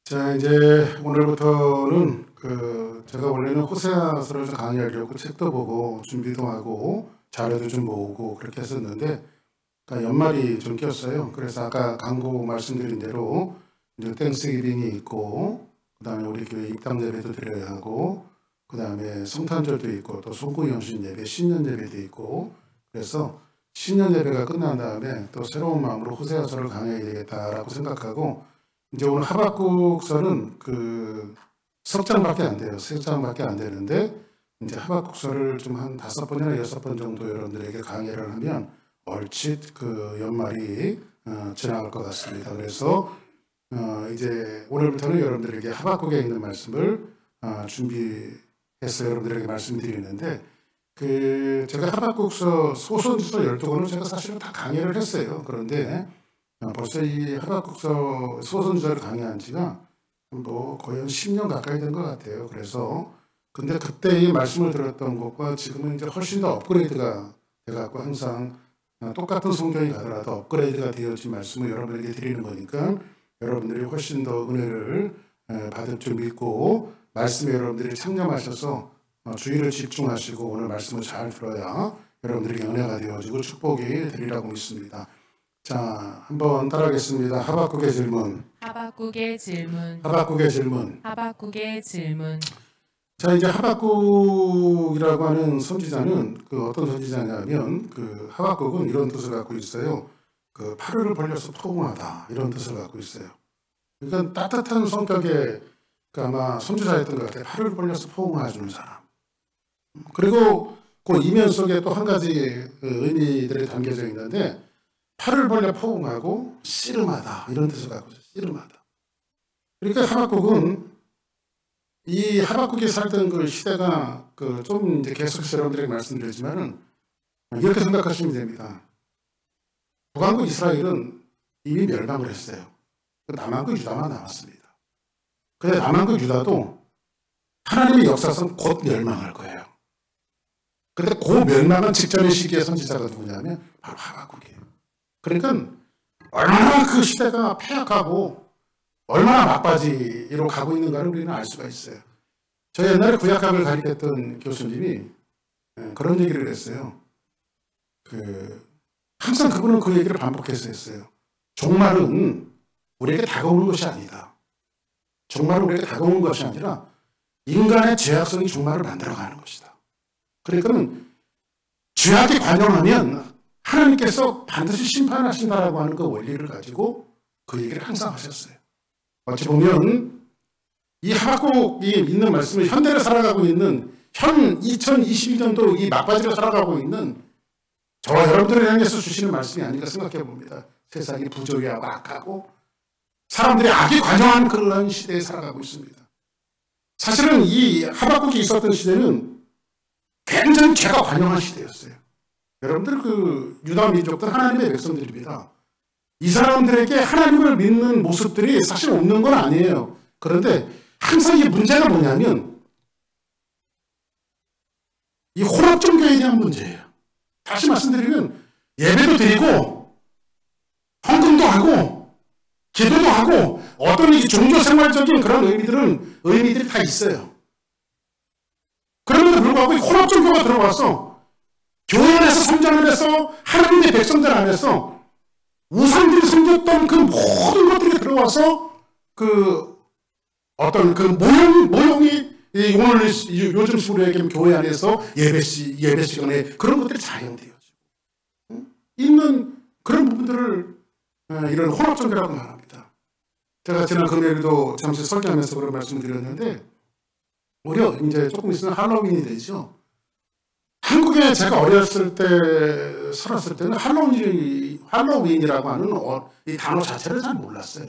자, 이제 오늘부터는 제가 원래는 호세아서를 좀 강의하려고 책도 보고 준비도 하고 자료도 좀 모으고 그렇게 했었는데 연말이 좀 꼈어요. 그래서 아까 광고 말씀드린 대로 이제 땡스기빙이 있고 그다음에 우리 교회 입당 예배도 드려야 하고 그다음에 성탄절도 있고 또 송구영신 예배, 신년 예배도 있고 그래서 신년 예배가 끝난 다음에 또 새로운 마음으로 호세아서를 강의해야 되겠다라고 생각하고 이제 오늘 하박국서는 석 장밖에 안 돼요. 세 장밖에 안 되는데 이제 하박국서를 좀 한 5번이나 6번 정도 여러분들에게 강의를 하면 얼칫 연말이 지나갈 것 같습니다. 그래서 이제 오늘부터는 여러분들에게 하박국에 있는 말씀을 준비해서 여러분들에게 말씀드리는데 제가 하박국서 소선지서 12권을 제가 사실은 다 강의를 했어요. 그런데 벌써 이 하박국서 소선지서를 강의한 지가 거의 한 10년 가까이 된 것 같아요. 그래서 근데 그때 이 말씀을 들었던 것과 지금은 이제 훨씬 더 업그레이드가 돼갖고 항상 똑같은 성경이 가더라도 업그레이드가 되어진 말씀을 여러분에게 드리는 거니까 여러분들이 훨씬 더 은혜를 받을 줄 믿고 말씀에 여러분들이 창념하셔서 주의를 집중하시고 오늘 말씀을 잘 들어야 여러분들에게 은혜가 되어지고 축복이 되리라고 믿습니다. 자, 한번 따라하겠습니다. 하박국의 질문. 하박국의 질문. 하박국의 질문. 하박국의 질문. 자, 이제 하박국이라고 하는 선지자는 어떤 선지자냐면 하박국은 이런 뜻을 갖고 있어요. 팔을 벌려서 포옹하다 이런 뜻을 갖고 있어요. 그러니까 따뜻한 성격의 아마 선지자였던 것 같아요. 팔을 벌려서 포옹해주는 사람. 그리고 그 이면 속에 또 한 가지 의미들이 담겨져 있는데 팔을 벌려 포옹하고 씨름하다 이런 뜻을 갖고 있어요. 씨름하다. 그러니까 하박국은 이 하박국이 살던 그 시대가 좀 이제 계속해서 여러분들에게 말씀드리지만은 이렇게 생각하시면 됩니다. 북왕국 이스라엘은 이미 멸망을 했어요. 남왕국 유다만 남았습니다. 근데 남왕국 유다도 하나님의 역사상 곧 멸망할 거예요. 근데 그 멸망은 직전의 시기의 선지자가 누구냐면 바로 하박국이에요. 그러니까 얼마나 그 시대가 폐악하고 얼마나 막바지로 가고 있는가를 우리는 알 수가 있어요. 저 옛날에 구약학을 가르쳤던 교수님이 그런 얘기를 했어요. 항상 그분은 그 얘기를 반복해서 했어요. 종말은 우리에게 다가오는 것이 아니다. 종말은 우리에게 다가오는 것이 아니라 인간의 죄악성이 종말을 만들어가는 것이다. 그러니까 죄악에 관영하면 하나님께서 반드시 심판하신다라고 하는 그 원리를 가지고 그 얘기를 항상 하셨어요. 어찌 보면 이 하박국이 있는 말씀은 현대를 살아가고 있는 현 2022년도 이 막바지를 살아가고 있는 저와 여러분들을 향해서 주시는 말씀이 아닌가 생각해 봅니다. 세상이 부조리하고 악하고 사람들이 악에 관여하는 그런 시대에 살아가고 있습니다. 사실은 이 하박국이 있었던 시대는 굉장히 죄가 관영한 시대였어요. 여러분들 유다 민족들 하나님의 백성들입니다. 이 사람들에게 하나님을 믿는 모습들이 사실 없는 건 아니에요. 그런데 항상 이 문제가 뭐냐면 이 혼합 종교에 대한 문제예요. 다시 말씀드리면 예배도 드리고 헌금도 하고 기도도 하고 어떤 이 종교 생활적인 그런 의미들이 다 있어요. 그럼에도 불구하고 이 혼합 종교가 들어와서 교회 안에서 성전을 해서 하나님의 백성들 안에서 우상들이 섬겼던 그 모든 것들이 들어와서 어떤 모형이 오늘 요즘 식으로 얘기하면 교회 안에서 예배 시간에 그런 것들이 자연되어지고 있는 그런 부분들을 이런 혼합종교라고 말합니다. 제가 지난 금요일도 잠시 설교하면서 그런 말씀을 드렸는데 오히려 이제 조금 있으면 할로윈이 되죠. 한국에 제가 어렸을 때 살았을 때는 할로윈이라고 하는 이 단어 자체를 잘 몰랐어요.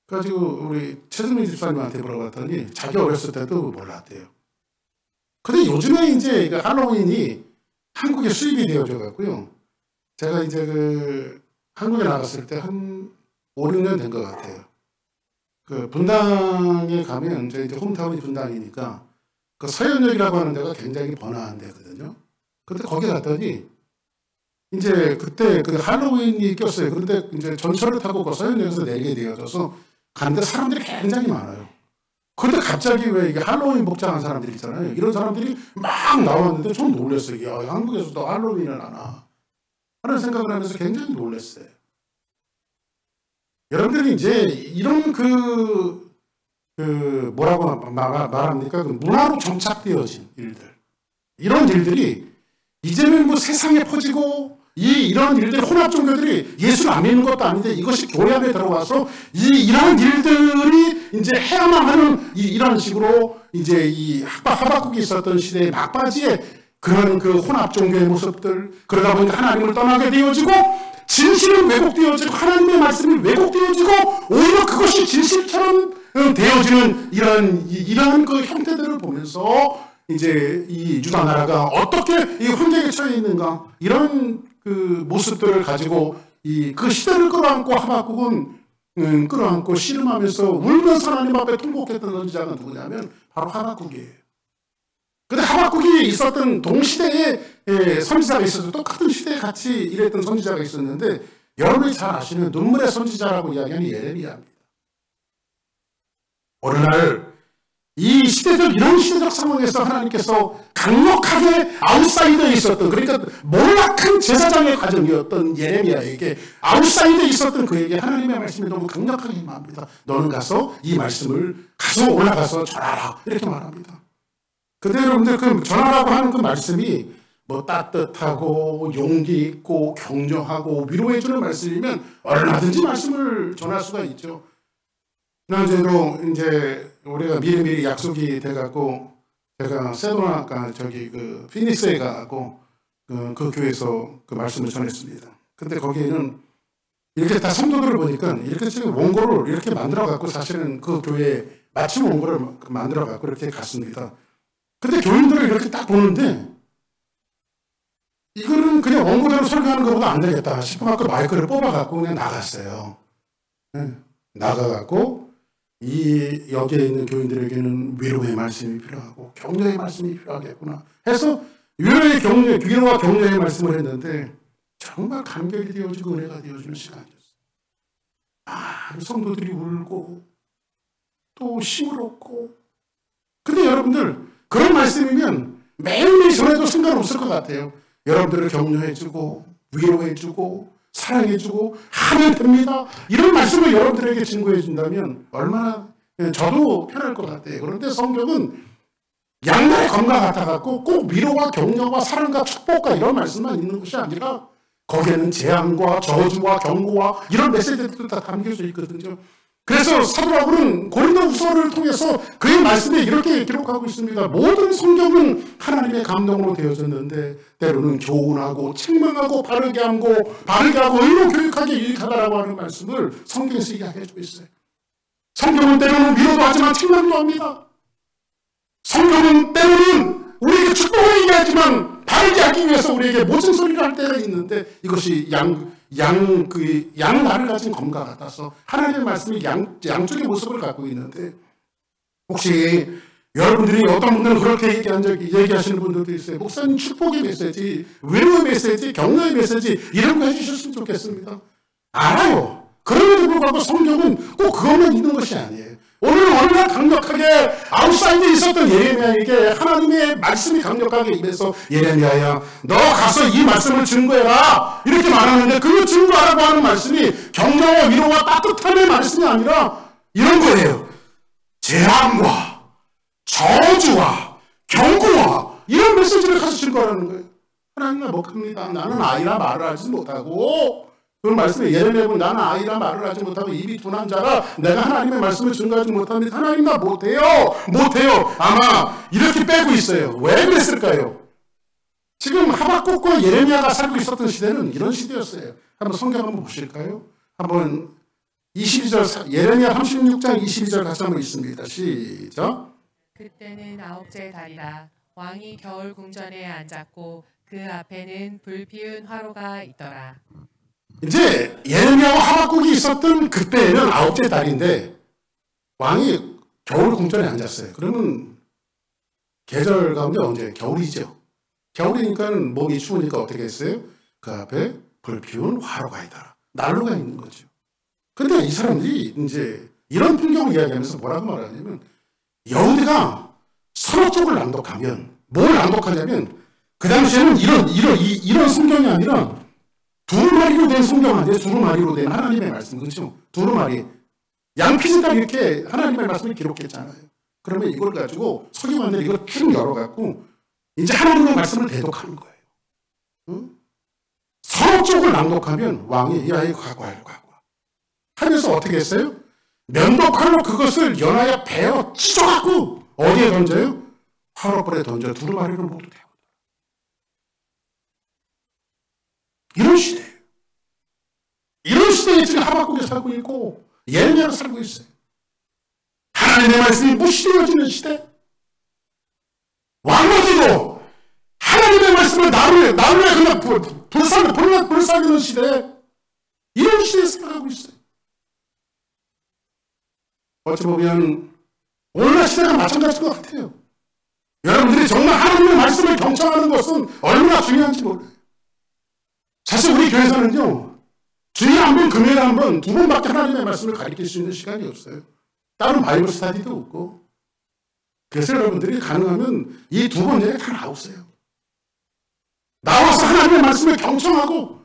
그래가지고 우리 최승민 집사님한테 물어봤더니 자기 어렸을 때도 몰랐대요. 근데 요즘에 이제 할로윈이 한국에 수입이 되어져 갖고요. 제가 이제 한국에 나갔을 때 한 5, 6년 된 것 같아요. 분당에 가면 이제 홈타운이 분당이니까 서현역이라고 하는 데가 굉장히 번화한 데거든요. 근데 거기 갔더니 이제 그때 할로윈이 꼈어요. 그런데 이제 전철을 타고 서현역에서 내리게 되어져서 가는데 사람들이 굉장히 많아요. 그런데 갑자기 왜 이게 할로윈 복장한 사람들이 있잖아요. 이런 사람들이 막 나왔는데 좀 놀랐어요. 이게 한국에서도 할로윈을 하나 하는 생각을 하면서 굉장히 놀랐어요. 여러분들이 이제 이런 뭐라고 말합니까? 그 문화로 정착되어진 일들. 이런 일들이 이제는 뭐 세상에 퍼지고 이런 일들, 혼합 종교들이 예수를 안 믿는 것도 아닌데 이것이 교회 안에 들어와서 이런 일들이 이제 해야만 하는 이런 식으로 이제 이 하박국이 있었던 시대의 막바지에 그런 그 혼합 종교의 모습들, 그러다 보니까 하나님을 떠나게 되어지고 진실은 왜곡되어지고 하나님의 말씀이 왜곡되어지고 오히려 그것이 진실처럼 되어지는 이러한 그 형태들을 보면서 이제 이 유다 나라가 어떻게 이 혼재에 처해 있는가 이런 그 모습들을 가지고 그 시대를 끌어안고 하박국은 끌어안고 씨름하면서 울면서 하나님 앞에 통곡했던 선지자가 누구냐면 바로 하박국이에요. 근데 하박국이 있었던 동시대에 선지자가 있어서 똑같은 시대에 같이 일했던 선지자가 있었는데 여러분이 잘 아시는 눈물의 선지자라고 이야기하는 예레미야입니다. 어느 날 이 이런 시대적 상황에서 하나님께서 강력하게 아웃사이더에 있었던, 그러니까 몰락한 제사장의 과정이었던 예레미야에게 아웃사이더에 있었던 그에게 하나님의 말씀이 너무 강력하게 임합니다. 너는 가서 이 말씀을 올라가서 전하라 이렇게 말합니다. 근데 여러분들 그 전하라고 하는 그 말씀이 뭐 따뜻하고 용기 있고 격려하고 위로해주는 말씀이면 얼마든지 말씀을 전할 수가 있죠. 지난주에도 이제 우리가 미리미리 약속이 돼갖고 제가 세도나가 그 피닉스에 가고 그 교회에서 그 말씀을 전했습니다. 근데 거기에는 이렇게 다 성도들을 보니까 이렇게 지금 원고를 이렇게 만들어갖고 사실은 그 교회에 마침 원고를 만들어갖고 이렇게 갔습니다. 근데 교인들을 이렇게 딱 보는데 이거는 그냥 원고대로 설교하는 것보다 안 되겠다 싶어갖고 마이크를 뽑아갖고 그냥 나갔어요. 나가갖고 여기에 있는 교인들에게는 위로의 말씀이 필요하고 격려의 말씀이 필요하겠구나 해서 위로와 격려의 말씀을 했는데 정말 감격이 되어지고 은혜가 되어지는 시간이었어요. 성도들이 울고 또 힘을 얻고. 근데 여러분들 그런 말씀이면 매일매일 전해도 상관없을 것 같아요. 여러분들을 격려해주고 위로해주고 사랑해주고 하면 됩니다. 이런 말씀을 여러분들에게 증거해준다면 얼마나 저도 편할 것 같아요. 그런데 성경은 양날의 검과 같아갖고 꼭 위로와 격려와 사랑과 축복과 이런 말씀만 있는 것이 아니라 거기에는 재앙과 저주와 경고와 이런 메시지들도 다 담겨져 있거든요. 그래서 사도 바울은 고린도후서를 통해서 그의 말씀에 이렇게 기록하고 있습니다. 모든 성경은 하나님의 감동으로 되어졌는데 때로는 교훈하고 책망하고 바르게 하고 의로 교육하게 유익하다라고 하는 말씀을 성경에서 이야기해주고 있어요. 성경은 때로는 위로도 하지만 책망도 합니다. 성경은 때로는 우리에게 축복을 얘기하지만 바르게 하기 위해서 우리에게 모진 소리를 할 때가 있는데 이것이 양날을 가진 검과 같아서 하나님의 말씀이 양쪽의 모습을 갖고 있는데 혹시 여러분들이 어떤 분들은 그렇게 얘기하시는 분들도 있어요. 목사님 축복의 메시지, 위로의 메시지, 격려의 메시지 이런 거 해주셨으면 좋겠습니다. 알아요. 그럼에도 불구하고 성경은 꼭 그것만 있는 것이 아니에요. 오늘 얼마나 강력하게 아웃사이드에 있었던 예레미야에게 하나님의 말씀이 강력하게 임해서 예레미야야 너 가서 이 말씀을 증거해라 이렇게 말하는데 그 증거하라고 하는 말씀이 격려와 위로와 따뜻함의 말씀이 아니라 이런 거예요. 재앙과 저주와 경고와 이런 메시지를 가서 증거하라는 거예요. 하나님 못합니다. 나는 아이라 말을 하지 못하고 그 말씀에 예레미야 보면 나는 아이라 말을 하지 못하고 입이 둔한 자라 내가 하나님의 말씀을 증거하지 못합니다. 하나님 나 못해요. 아마 이렇게 빼고 있어요. 왜 그랬을까요? 지금 하박국과 예레미야가 살고 있었던 시대는 이런 시대였어요. 한번 성경 한번 보실까요? 한번 22절 예레미야 36장 22절 같이 한번 읽습니다. 시작. 그때는 아홉째 달이라 왕이 겨울 궁전에 앉았고 그 앞에는 불 피운 화로가 있더라. 이제 예레미야와 하박국이 있었던 그때에는 아홉째 달인데 왕이 겨울 궁전에 앉았어요. 그러면 계절 가운데 언제? 겨울이죠. 겨울이니까 몸이 추우니까 어떻게 했어요? 그 앞에 불 피운 화로가 있더라. 난로가 있는 거죠. 근데 이 사람들이 이제 이런 풍경을 이야기하면서 뭐라고 말하냐면 여우대가 서로 쪽을 낭독하면 뭘 낭독하냐면 그 당시에는 이런 성경이 아니라 두루마리로 된 성경 아니에요. 두루마리로 된 하나님의 말씀. 그렇죠? 두루마리. 양피지가 이렇게 하나님의 말씀을 기록했잖아요. 그러면 이걸 가지고 서기관들이 이걸 쭉 열어갖고 이제 하나님의 말씀을 대독하는 거예요. 응? 서로 쪽을 낭독하면 왕이 야 이거 갖고 와 하면서 어떻게 했어요? 면도칼로 그것을 연하여 베어 찢어갖고 어디에 던져요? 화로불에 던져 두루마리를 모두 태워. 이런 시대예요. 이런 시대에 지금 하박국이 살고 있고 예레미야가 살고 있어요. 하나님의 말씀이 무시되어지는 시대. 왕마저도 하나님의 말씀을 나루에 그냥 불사르는 시대. 이런 시대에 살아가고 있어요. 어찌 보면 오늘날 시대가 마찬가지인 것 같아요. 여러분들이 정말 하나님의 말씀을 경청하는 것은 얼마나 중요한지 몰라요. 사실 우리 교회에서는요, 주일에 한 번, 금요일에 한 번, 두 번밖에 하나님의 말씀을 가르칠 수 있는 시간이 없어요. 다른 바이블 스터디도 없고. 그래서 여러분들이 가능하면 이 두 번 예배 다 나오세요. 나와서 하나님의 말씀을 경청하고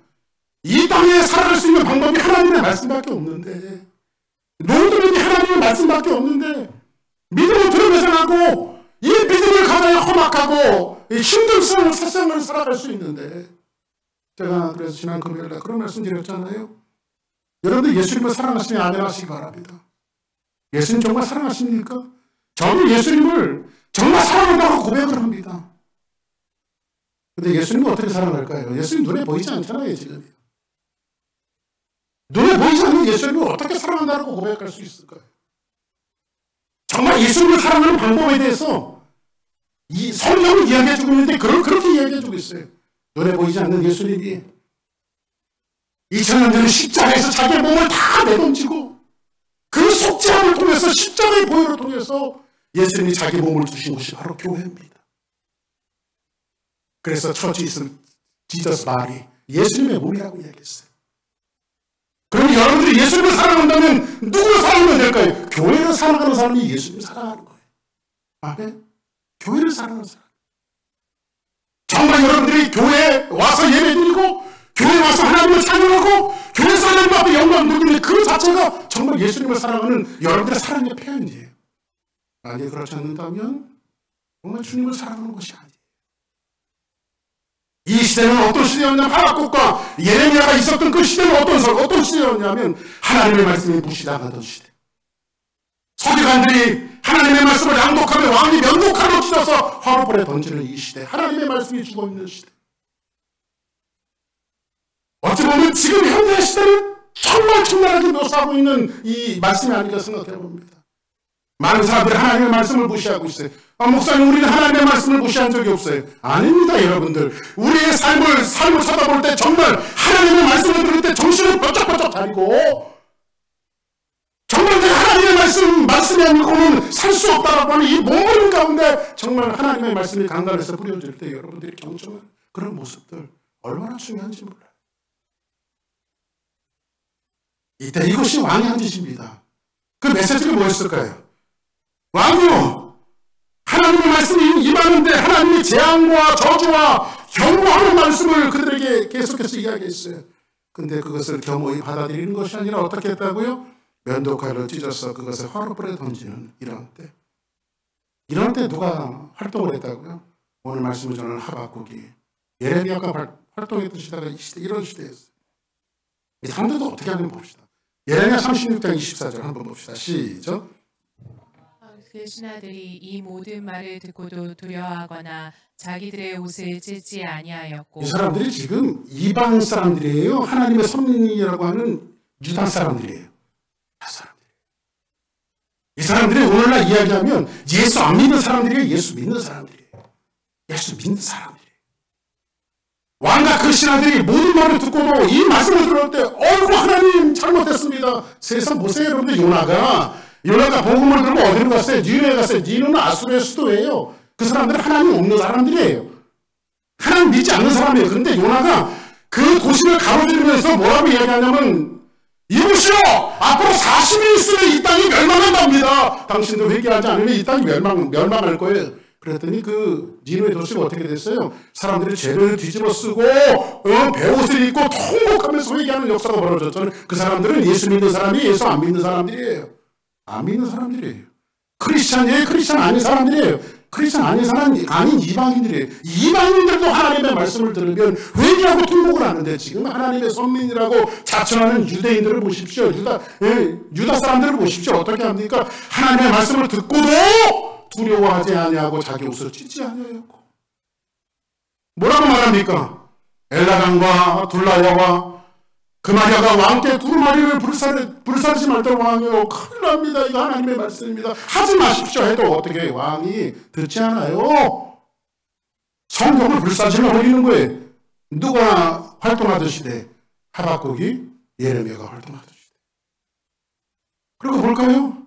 이 땅에 살아갈 수 있는 방법이 하나님의 말씀밖에 없는데, 모든 하나님의 말씀밖에 없는데 믿음을 들으면서 이 믿음을 가져야 험악하고 힘든 세상을 살아갈 수 있는데, 제가 그래서 지난 금요일에 그런 말씀 드렸잖아요. 여러분들 예수님을 사랑하시면 아멘 하시기 바랍니다. 예수님 정말 사랑하십니까? 저는 예수님을 정말 사랑한다고 고백을 합니다. 근데 예수님은 어떻게 사랑할까요? 예수님 눈에 보이지 않잖아요, 지금. 눈에 보이지 않는 예수님을 어떻게 사랑한다고 고백할 수 있을까요? 정말 예수님을 사랑하는 방법에 대해서 이 성경을 이야기해주고 있는데 그렇게 이야기해주고 있어요. 눈에 보이지 않는 예수님이 2000년 전에 십자가에서 자기의 몸을 다 내던지고 그 속죄함을 통해서 십자가의 보혈을 통해서 예수님이 자기 몸을 주신 곳이 바로 교회입니다. 그래서 처치 있은 지저스 바디, 예수님의 몸이라고 이야기했어요. 그럼 여러분들이 예수님을 사랑한다면 누구를 사랑하면 될까요? 교회를 사랑하는 사람이 예수님을 사랑하는 거예요. 아멘? 교회를 사랑하는 사람. 정말 여러분들이 교회에 와서 예배드리고 교회에 와서 하나님을 찬양하고 교회에서 하나님 앞에 영광 돌리는 그 자체가 정말 예수님을 사랑하는 여러분들의 사랑의 표현이에요. 만약에 그렇지 않는다면 정말 주님을 사랑하는 것이 아니에요. 이 시대는 어떤 시대였냐면 하박국과 예레미야가 있었던 그 시대는 어떤 시대였냐면 하나님의 말씀이 무시당하던 시대. 서기관들이 하나님의 말씀을 낭독하며 왕이 면도칼로 찢어서 화로불에 던지는 이 시대. 하나님의 말씀이 죽어있는 시대. 어찌 보면 지금 현대 시대를 정말 청나라하게 묘사하고 있는 이 말씀이 아닌가 생각해 봅니다. 많은 사람들이 하나님의 말씀을 무시하고 있어요. 목사님, 우리는 하나님의 말씀을 무시한 적이 없어요. 아닙니다, 여러분들. 우리의 삶을 쳐다볼 때 정말 하나님의 말씀을 들을 때 정신을 번쩍번쩍 차리고 정말 내가 하나님의 말씀이 아니고는 살 수 없다라고 하는 이 몸부림 가운데 정말 하나님의 말씀이 강단에서 뿌려질 때 여러분들이 경청하는 그런 모습들 얼마나 중요한지 몰라요. 이때 이것이 왕의 한 짓입니다. 그 메시지가 뭐였을까요? 왕이요, 하나님의 말씀이 임하는데 하나님의 재앙과 저주와 경고하는 말씀을 그들에게 계속해서 이야기했어요. 근데 그것을 겸허히 받아들이는 것이 아니라 어떻게 했다고요? 면도칼로 찢어서 그것을 화로불에 던지는 이런 때 누가 활동을 했다고요? 오늘 말씀을 전하는 하박국이 예레미야가 활동했던 시대가 이 시대, 이런 시대였어요. 이 사람들도 어떻게 하는지 봅시다. 예레미야 36장 24절 한번 봅시다. 시작. 그 신하들이 이 모든 말을 듣고도 두려워하거나 자기들의 옷을 찢지 아니하였고. 이 사람들이 지금 이방 사람들이에요? 하나님의 선민이라고 하는 유다 사람들이에요? 이 사람들이 오늘날 이야기하면 예수 안 믿는 사람들이에요? 예수 믿는 사람들이에요? 예수 믿는 사람들이에요. 왕과 그 신하들이 모든 말을 듣고도 이 말씀을 들을 때 어이구 하나님 잘못했습니다. 세상 보세요 여러분들. 요나가 복음을 들고 어디로 갔어요? 니느웨에 갔어요. 니느웨는 아수르의 수도예요. 그 사람들은 하나님 없는 사람들이에요. 하나님 믿지 않는 사람이에요. 그런데 요나가 그 도시를 가로지르면서 뭐라고 이야기하냐면 이보시오! 앞으로 40일 있으면 이 땅이 회개하라. 당신도 회개하지 않으면 이 땅이 멸망할 거예요. 그랬더니 그 니누의 도시가 어떻게 됐어요? 사람들이 죄를 뒤집어 쓰고 베옷을 입고 통곡하면서 회개하는 역사가 벌어졌잖아요. 그 사람들은 예수 믿는 사람이 예수 안 믿는 사람들이에요. 안 믿는 사람들이에요. 크리스찬이에요. 크리스찬 아닌 사람들이에요. 크리스찬 아닌 사람이 아닌 이방인들이에요. 이방인들도 하나님의 말씀을 들으면 회개하고 통곡을 하는데 지금 하나님의 선민이라고 자청하는 유대인들을 보십시오. 유다 사람들을 보십시오. 어떻게 합니까? 하나님의 말씀을 듣고도 두려워하지 아니하고 자기 옷을 찢지 아니하였고 뭐라고 말합니까? 엘라강과 둘라야와 그마리아가 왕께 두루마리를 불사르지 말도록 왕이요 큰일 납니다. 이거 하나님의 말씀입니다. 하지 마십시오 해도 어떻게 왕이 듣지 않아요? 성경을 불사르면 버리는 거예요. 누가 활동하던 시대? 하박국이 예레미야가 활동하던 시대. 그리고 볼까요?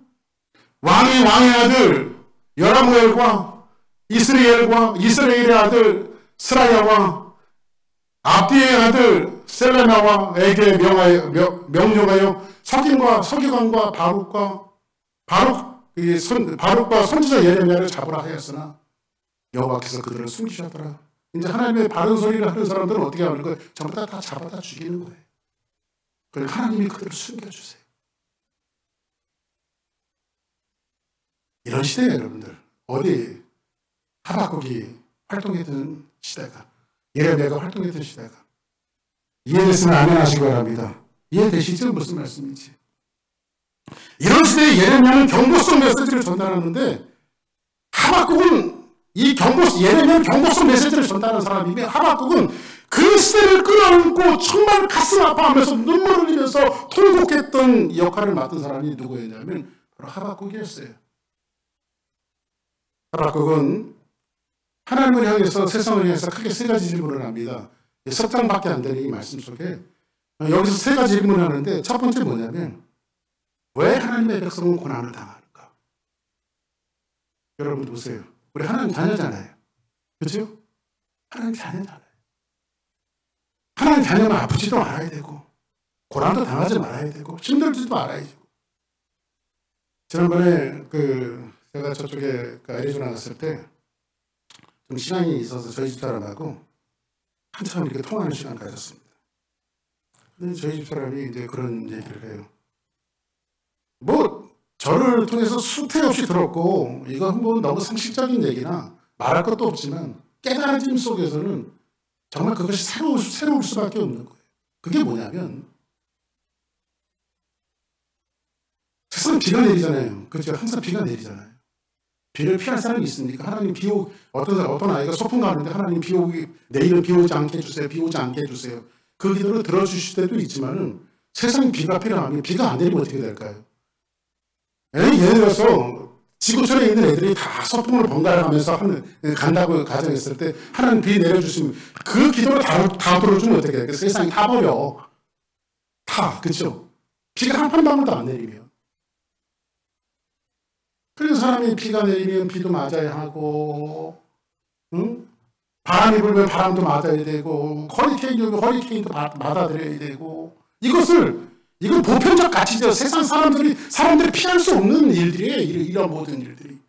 왕의 아들 여라무엘과 이스라엘의 아들 스라야와 압디의 아들 셀레나와에게 명령하여 서기관과 바룩과 선지자 예레미야를 잡으라 하였으나 여호와께서 그들을 숨기셨더라. 이제 하나님의 바른 소리를 하는 사람들은 어떻게 하는 거예요? 전부 다 잡아다 죽이는 거예요. 그러니까 하나님이 그들을 숨겨주세요. 이런 시대예요, 여러분들. 어디 하박국이 활동했던 시대가, 예레미야가 활동했던 시대가. 이해됐으면 아멘 하시기 바랍니다. 이해되시죠? 무슨 말씀인지. 이런 시대에 예레미야는 경고성 메시지를 전달하는데 하박국은 예레미야는 경고성 메시지를 전달하는 사람이며 하박국은 그 시대를 끌어안고 정말 가슴 아파하면서 눈물을 흘리면서 통곡했던 역할을 맡은 사람이 누구였냐면 바로 하박국이었어요. 하박국은 하나님을 향해서 세상을 향해서 크게 세 가지 질문을 합니다. 석 장밖에 안 되는 이 말씀 속에 여기서 세 가지 질문을 하는데 첫 번째 뭐냐면 왜 하나님의 백성은 고난을 당하는가? 여러분 보세요. 우리 하나님 자녀잖아요. 그렇죠? 하나님 자녀잖아요. 하나님 자녀는 아프지도 말아야 되고 고난도 당하지 말아야 되고 힘들지도 말아야 되고. 지난번에 제가 저쪽에 애리조나 갔을 때 좀 시간이 있어서 저희 집사람하고 한참 이렇게 통화하는 시간 가졌습니다. 근데 저희 집사람이 이제 그런 얘기를 해요. 저를 통해서 수태 없이 들었고 이건 너무 상식적인 얘기나 말할 것도 없지만 깨달아짐 속에서는 정말 그것이 새로울 수밖에 없는 거예요. 그게 뭐냐면 세상 비가 내리잖아요. 그렇죠? 항상 비가 내리잖아요. 비를 피할 사람이 있습니까? 하나님 어떤 아이가 소풍 가는데 하나님 내일은 비 오지 않게 해주세요. 비 오지 않게 해주세요. 그 기도를 들어주실 때도 있지만은 세상에 비가 필요하면 비가 안 내리면 어떻게 될까요? 예를 들어서 지구촌에 있는 애들이 다 소풍을 번갈아 가면서 간다고 가정했을 때 하나님 비 내려주시면 그 기도를 다 들어주면 어떻게 될까요? 세상이 다 버려. 그렇죠? 비가 한 방울도 안 내리면. 그래서 사람이 비가 내리면 비도 맞아야 하고, 바람이 불면 바람도 맞아야 되고, 허리케인이 오면 허리케인도 맞아들여야 되고, 이건 보편적 가치죠. 세상 사람들이 피할 수 없는 일들이에요. 이런 모든 일들이.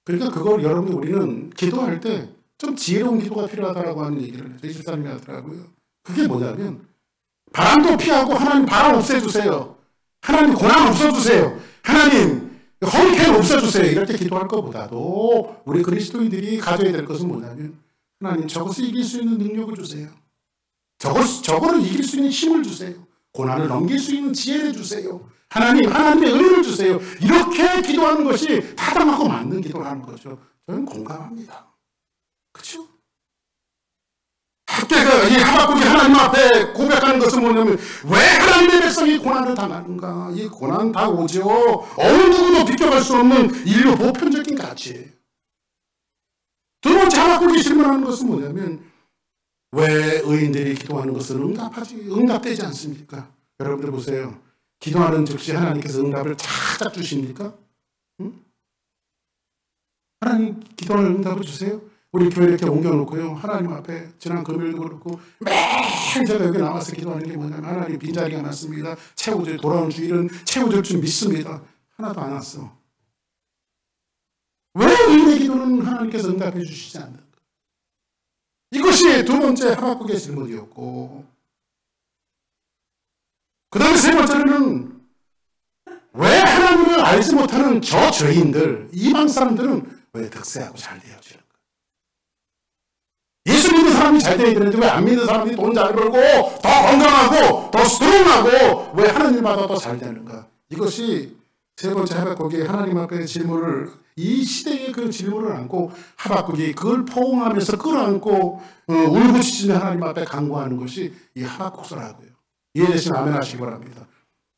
그러니까 우리는 기도할 때 좀 지혜로운 기도가 필요하다라고 하는 얘기를 저희 집사님이 하더라고요. 그게 뭐냐면, 바람도 피하고 하나님 바람 없애주세요. 하나님 고난 없어주세요. 하나님 허리케인 없어주세요. 이렇게 기도할 것보다도 우리 그리스도인들이 가져야 될 것은 뭐냐면 하나님 저것을 이길 수 있는 능력을 주세요. 저거를 이길 수 있는 힘을 주세요. 고난을 넘길 수 있는 지혜를 주세요. 하나님의 은혜를 주세요. 이렇게 기도하는 것이 타당하고 맞는 기도를 하는 거죠. 저는 공감합니다. 그렇죠? 이 하박국이 하나님 앞에 고백하는 것은 뭐냐면 왜 하나님의 백성이 고난을 당하는가? 이 고난 다 오죠. 어느 누구도 비껴갈 수 없는 인류 보편적인 가치예요. 두 번째 하박국이 질문하는 것은 뭐냐면 왜 의인들이 기도하는 것은 응답되지 않습니까? 여러분들 보세요. 기도하는 즉시 하나님께서 응답을 착착 주십니까? 하나님 기도하는 응답을 주세요? 우리 교회 이렇게 옮겨놓고요. 하나님 앞에 지난 금요일도 그렇고 매일 제가 여기 나와서 기도하는 게 뭐냐면 하나님 빈자리가 많습니다. 돌아오는 주일은 채워질 줄 믿습니다. 하나도 안 왔어. 왜 의인의 기도는 하나님께서 응답해 주시지 않는가? 이것이 두 번째 하박국의 질문이었고, 그 다음에 세 번째는 왜 하나님을 알지 못하는 저 죄인들, 이방 사람들은 왜 득세하고 잘 되어지는가? 예수 믿는 사람이 잘 되어야 되는데 왜 안 믿는 사람이 돈 잘 벌고 더 건강하고 더 스트롱하고 왜 하나님마다 더 잘 되는가? 이것이 세 번째 하박국이 하나님 앞에 질문을, 이 시대의 그 질문을 안고 하박국이 그걸 포옹하면서 끌어안고 울부짖으며 하나님 앞에 간구하는 것이 이 하박국서라고요. 이해되시면 아멘 하시기 바랍니다.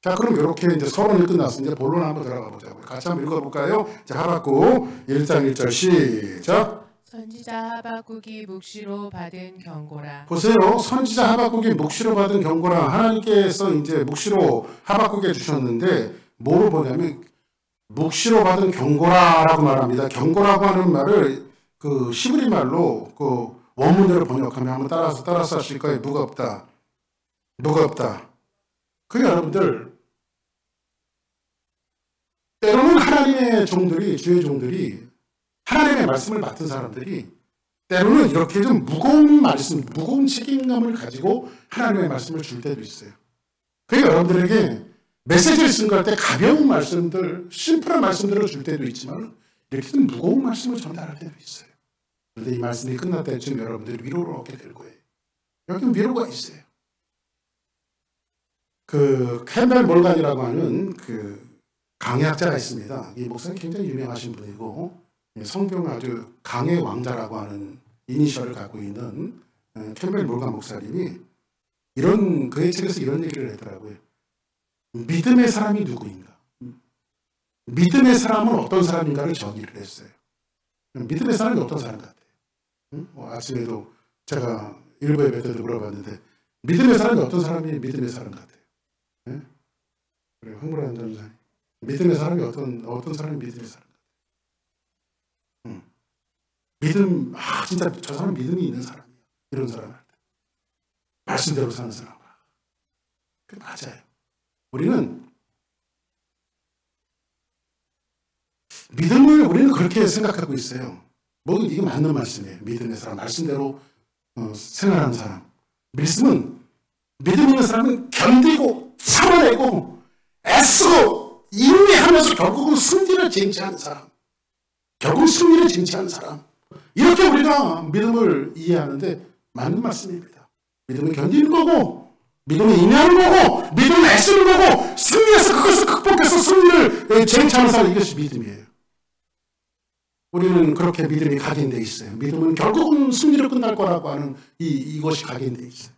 자, 그럼 이렇게 이제 서론이 끝났으니 이제 본론 한번 들어가 보자고요. 같이 한번 읽어볼까요? 자, 하박국 1장 1절 시작. 선지자 하박국이 묵시로 받은 경고라. 보세요. 선지자 하박국이 묵시로 받은 경고라. 하나님께서 이제 묵시로 하박국에 주셨는데 뭐로 보냐면 묵시로 받은 경고라라고 말합니다. 경고라고 하는 말을 그 히브리 말로 그 원문대로 번역하면 한번 따라서 하실 거예요. 무겁다. 무겁다. 그 여러분들, 때로는 하나님의 종들이, 주의 종들이, 하나님의 말씀을 맡은 사람들이 때로는 이렇게 좀 무거운 말씀, 무거운 책임감을 가지고 하나님의 말씀을 줄 때도 있어요. 그게 여러분들에게 메시지를 증거할 때 가벼운 말씀들, 심플한 말씀들을 줄 때도 있지만 이렇게 좀 무거운 말씀을 전달할 때도 있어요. 그런데 이 말씀이 끝날 때쯤 여러분들이 위로를 얻게 될 거예요. 여기는 위로가 있어요. 그 캠벨 몰간이라고 하는 그 강의학자가 있습니다. 이 목사님 굉장히 유명하신 분이고 성경 아주 강의 왕자라고 하는 이니셜을 갖고 있는 캠벨 몰간 목사님이 그의 책에서 이런 얘기를 하더라고요. 믿음의 사람이 누구인가? 믿음의 사람은 어떤 사람인가를 정의를 했어요. 믿음의 사람이 어떤 사람 같아요? 아침에도 제가 일부 예배 때도 물어봤는데 믿음의 사람이 어떤 사람이 믿음의 사람 같아요? 네? 그래, 황무란 전사님. 믿음의 사람이 어떤 사람이 믿음의 사람 같아요? 믿음, 진짜 저 사람 믿음이 있는 사람이야. 이런 사람한테. 말씀대로 사는 사람. 그게 맞아요. 우리는 그렇게 생각하고 있어요. 이게 맞는 말씀이에요. 믿음의 사람, 말씀대로 생활하는 사람. 믿음 있는 사람은 견디고 참아내고 애쓰고 인내하면서 결국은 승리를 쟁취하는 사람. 이렇게 우리가 믿음을 이해하는데 맞는 말씀입니다. 믿음은 견디는 거고, 믿음은 인내하는 거고, 믿음은 애쓰는 거고, 승리해서 그것을 극복해서 승리를 쟁취하는 사람, 이것이 믿음이에요. 우리는 그렇게 믿음이 각인되어 있어요. 믿음은 결국은 승리로 끝날 거라고 하는 이것이 각인되어 있어요.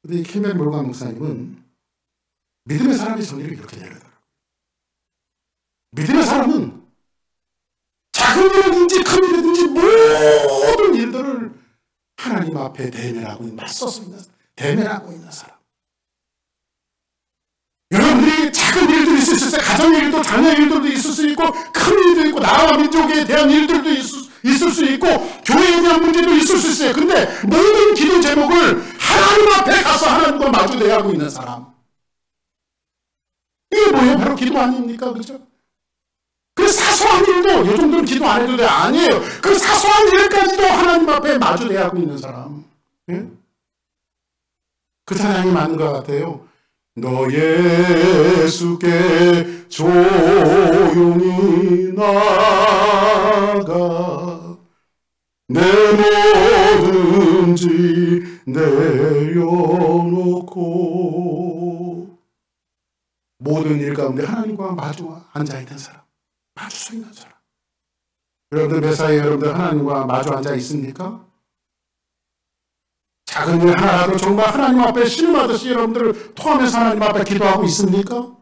근데 이 캠벨 몰간 목사님은 믿음의 사람의 정의를 이렇게 내려더라고요. 믿음의 사람은 작은 일이든지 큰 일이든지 모든 일들을 하나님 앞에 대면하고 있는 사람. 여러분들이 작은 일도 있을 수 있어요. 가정 일도, 자녀 일들도 있을 수 있고, 큰 일도 있고, 나라와 민족에 대한 일들도 있을 수 있고, 교회에 대한 문제도 있을 수 있어요. 근데 모든 기도 제목을 하나님 앞에 가서 하나님과 마주 대하고 있는 사람. 이게 뭐예요? 바로 기도 아닙니까? 그죠? 그 사소한 일도 요 정도는 기도 안 해도 돼. 아니에요. 그 사소한 일까지도 하나님 앞에 마주 대하고 있는 사람. 예? 그 찬양이 맞는 것 같아요. 너 예수께 조용히 나가 내 모든 짐 내려놓고 모든 일 가운데 하나님과 마주 앉아있는 사람, 마주 서 있는 사람. 여러분들 매사에 여러분들 하나님과 마주 앉아 있습니까? 작은 일 하나라도 정말 하나님 앞에 신음하듯이 여러분들을 통하면서 하나님 앞에 기도하고 있습니까?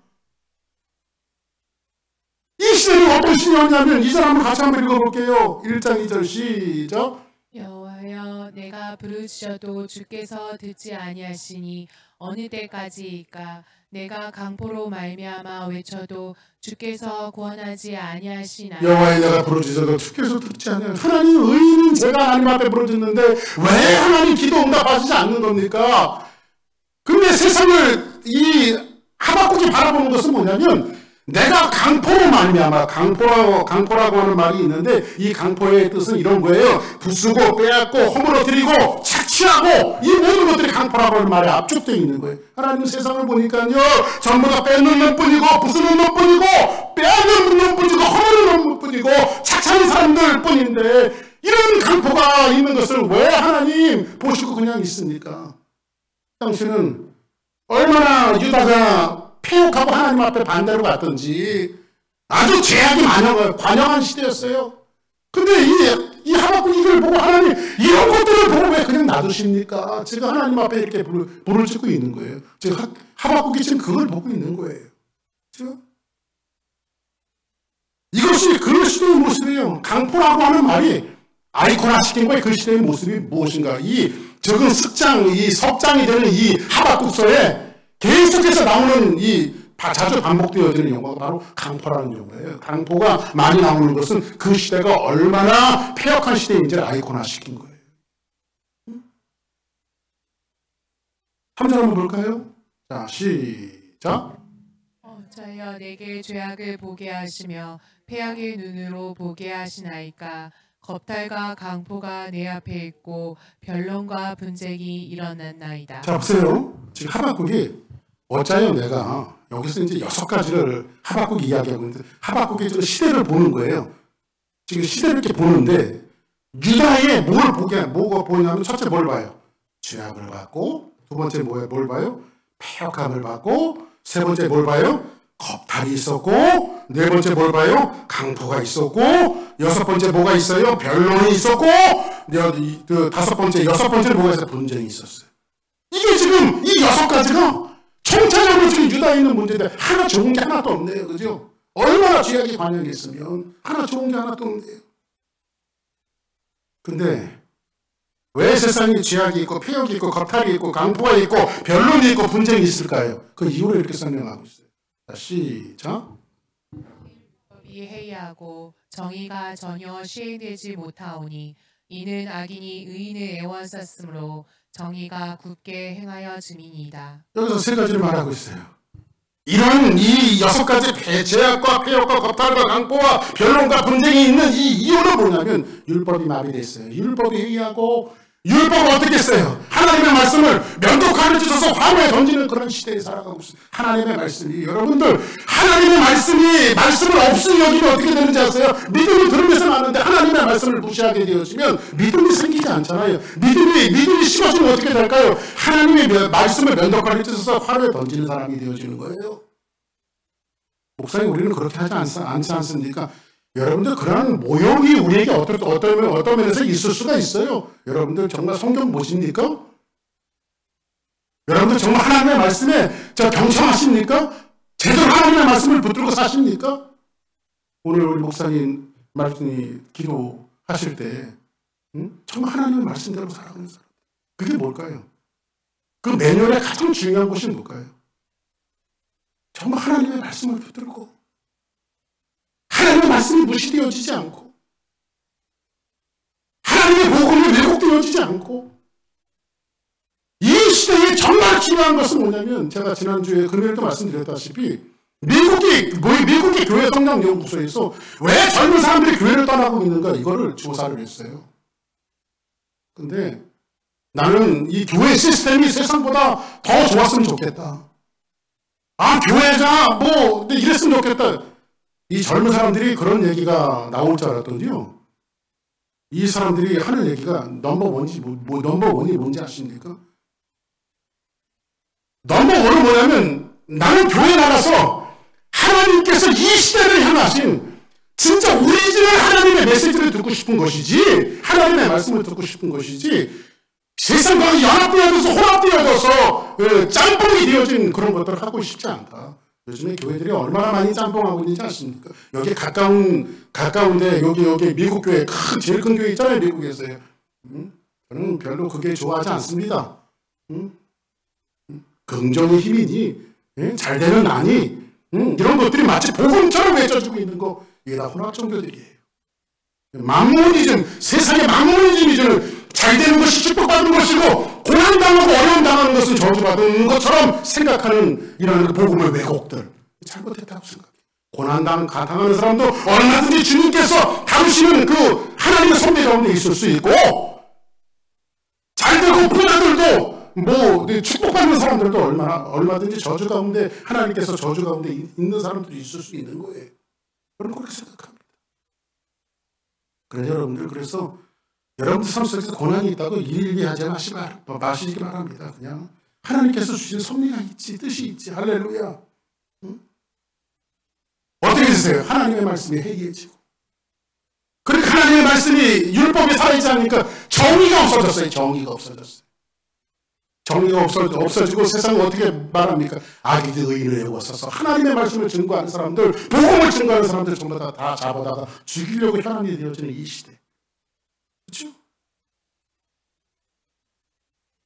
이 시대는 어떤 시대였냐면 이 사람을 같이 한번 읽어볼게요. 1장 2절 시작. 여호와여 내가 부르짖어도 주께서 듣지 아니하시니 어느 때까지이까 내가 강포로 말미암아 외쳐도 주께서 구원하지 아니하시나이다. 여호와여 내가 부르짖어도 주께서 듣지 아니하시나이다. 하나님 의인인 제가 하나님 앞에 부르짖는데 왜 하나님 기도 응답하시지 않는 겁니까? 근데 세상을 이 하박국이 바라보는 것은 뭐냐면 내가 강포로 말미암아, 강포라고 하는 말이 있는데 이 강포의 뜻은 이런 거예요. 부수고 빼앗고 허물어뜨리고 착취하고 이 모든 것들이 강포라고 하는 말에 압축되어 있는 거예요. 하나님 세상을 보니까요, 전부 다 뺏는 놈뿐이고 부수는 놈뿐이고 빼앗는 놈뿐이고 허무는 놈뿐이고 착취하는 사람들 뿐인데, 이런 강포가 있는 것을 왜 하나님 보시고 그냥 있습니까? 당신은 얼마나 유다가 폐역하고 하나님 앞에 반대로 갔던지 아주 죄악이 관영한 시대였어요. 근데 이 하박국 이걸 보고 하나님 이런 것들을 보고 왜 그냥 놔두십니까? 제가 하나님 앞에 이렇게 불을 짓고 있는 거예요. 제가 하박국이 지금 그걸 보고 있는 거예요. 그렇죠? 이것이 그 시대의 모습이에요. 강포라고 하는 말이 아이코나 시킨 거예요. 그 시대의 모습이 무엇인가? 이 적은 석장이 되는 이 하박국서에 계속해서 나오는 자주 반복되어지는 용어가 바로 강포라는 용어예요. 강포가 많이 나오는 것은 그 시대가 얼마나 폐역한 시대인지를 아이코나시킨 거예요. 3절 한번 볼까요? 자, 시작. 어찌하여 내게 죄악을 보게 하시며 패악의 눈으로 보게 하시나이까. 겁탈과 강포가 내 앞에 있고 변론과 분쟁이 일어났나이다. 자, 보세요. 지금 하박국이 어찌하여 내가 여기서 이제 6가지를 하박국이 이야기하고 있는데, 하박국이 지금 시대를 보는 거예요. 지금 시대를 이렇게 보는데 유다의 뭐가 보이냐면, 첫째 뭘 봐요? 죄악을 봤고, 두 번째 뭘 봐요? 폐역함을 봤고, 세 번째 뭘 봐요? 겁탈이 있었고, 네 번째 뭘 봐요? 강포가 있었고, 여섯 번째 뭐가 있어요? 변론이 있었고, 다섯 번째, 여섯 번째 뭐가 있어요? 분쟁이 있었어요. 이게 지금 이 6가지가 총체적으로 지금 유다에 있는 문제인데 하나 좋은 게 하나도 없네요. 그죠? 얼마나 죄악이 관영했으면 하나 좋은 게 하나도 없네요. 근데 왜 세상에 죄악이 있고 폐역이 있고 겁탈이 있고 강포가 있고 변론이 있고 분쟁이 있을까요? 그 이유를 이렇게 설명하고 있어요. 자, 시작. 율법이 해이하고 정의가 전혀 시행되지 못하오니 이는 악인이 의인을 애워쌌으므로 정의가 굳게 행하여 짐이니이다. 여기서 3가지를 말하고 있어요. 이런 이 6가지 죄악과 폐역과 겁탈과 강포와 변론과 분쟁이 있는 이 이유는 뭐냐면 율법이 마비되어 있어요. 율법이 회의하고, 율법은 어떻게 했어요? 하나님의 말씀을 면도칼을 찢어서 화로에 던지는 그런 시대에 살아가고 있어요. 하나님의 말씀이, 여러분들 하나님의 말씀을 없이 여기면 어떻게 되는지 아세요? 믿음이 들으면서 나는데 하나님의 말씀을 무시하게 되어지면 믿음이 생기지 않잖아요. 믿음이 식어지면 어떻게 될까요? 하나님의 말씀을 면도칼을 찢어서 화로에 던지는 사람이 되어지는 거예요. 목사님, 우리는 그렇게 하지 않지 않습니까? 여러분들 그런 모욕이 우리에게 어떤 면에서 있을 수가 있어요. 여러분들 정말 성경 보십니까? 여러분들 정말 하나님의 말씀에 경청하십니까? 제대로 하나님의 말씀을 붙들고 사십니까? 오늘 우리 목사님 말씀이 기도하실 때 정말 하나님의 말씀대로 살아가는 사람, 그게 뭘까요? 그 매년에 가장 중요한 것이 뭘까요? 정말 하나님의 말씀을 붙들고 하나님의 말씀이 무시되어지지 않고, 하나님의 복음이 왜곡되어지지 않고, 이 시대에 정말 중요한 것은 뭐냐면, 제가 지난주에 금요일도 말씀드렸다시피 미국의 교회 성장 연구소에서 왜 젊은 사람들이 교회를 떠나고 있는가, 이거를 조사를 했어요. 근데 나는 이 교회 시스템이 세상보다 더 좋았으면 좋겠다. 교회가 이랬으면 좋겠다. 이 젊은 사람들이 그런 얘기가 나올 줄 알았더니요, 이 사람들이 하는 얘기가 넘버원이 뭔지 아십니까? 넘버원은 뭐냐면, 나는 교회 나가서 하나님께서 이 시대를 향하신 진짜 오리지널 하나님의 메시지를 듣고 싶은 것이지, 하나님의 말씀을 듣고 싶은 것이지, 세상과 연합되어져서 혼합되어져서 짬뽕이 되어진 그런 것들을 하고 싶지 않다. 요즘에 교회들이 얼마나 많이 짬뽕하고 있는지 아십니까? 여기 가까운데 여기 미국 교회, 제일 큰 교회 있잖아요, 미국에서요. 저는 별로 그게 좋아하지 않습니다. 긍정의 힘이니, 잘 되는 아니, 이런 것들이 마치 복음처럼 외쳐지고 있는 거, 이게 다 혼합 종교들이에요. 만모니즘, 세상의 만모니즘이죠. 잘 되는 것이 축복받은 것이고, 고난당하고 어려움 당하는 것은 저주받은 것처럼 생각하는 이런 복음의 왜곡들, 잘못했다고 생각해요. 당하는 사람도 얼마든지 주님께서 다루시는 그 하나님의 섭리 가운데 있을 수 있고, 잘되고 부자들도 축복받는 사람들도 얼마든지 저주 가운데, 하나님께서 저주 가운데 있는 사람들이 있을 수 있는 거예요. 여러분 그렇게 생각합니다. 그래서 여러분들 삶 속에서 고난이 있다고 일일이 하지 마시기 바랍니다. 그냥 하나님께서 주신 섭리가 있지, 뜻이 있지. 할렐루야. 어떻게 되세요? 하나님의 말씀이 해이해지고, 그러니까 하나님의 말씀이 율법이 살아있지 않으니까 정의가 없어졌어요. 정의가 없어지고 세상은 어떻게 말합니까? 악인들 의인을 애워서서 하나님의 말씀을 증거하는 사람들, 복음을 증거하는 사람들 전부 다 잡아다가 죽이려고 현안이 되어지는 이 시대. 그렇죠?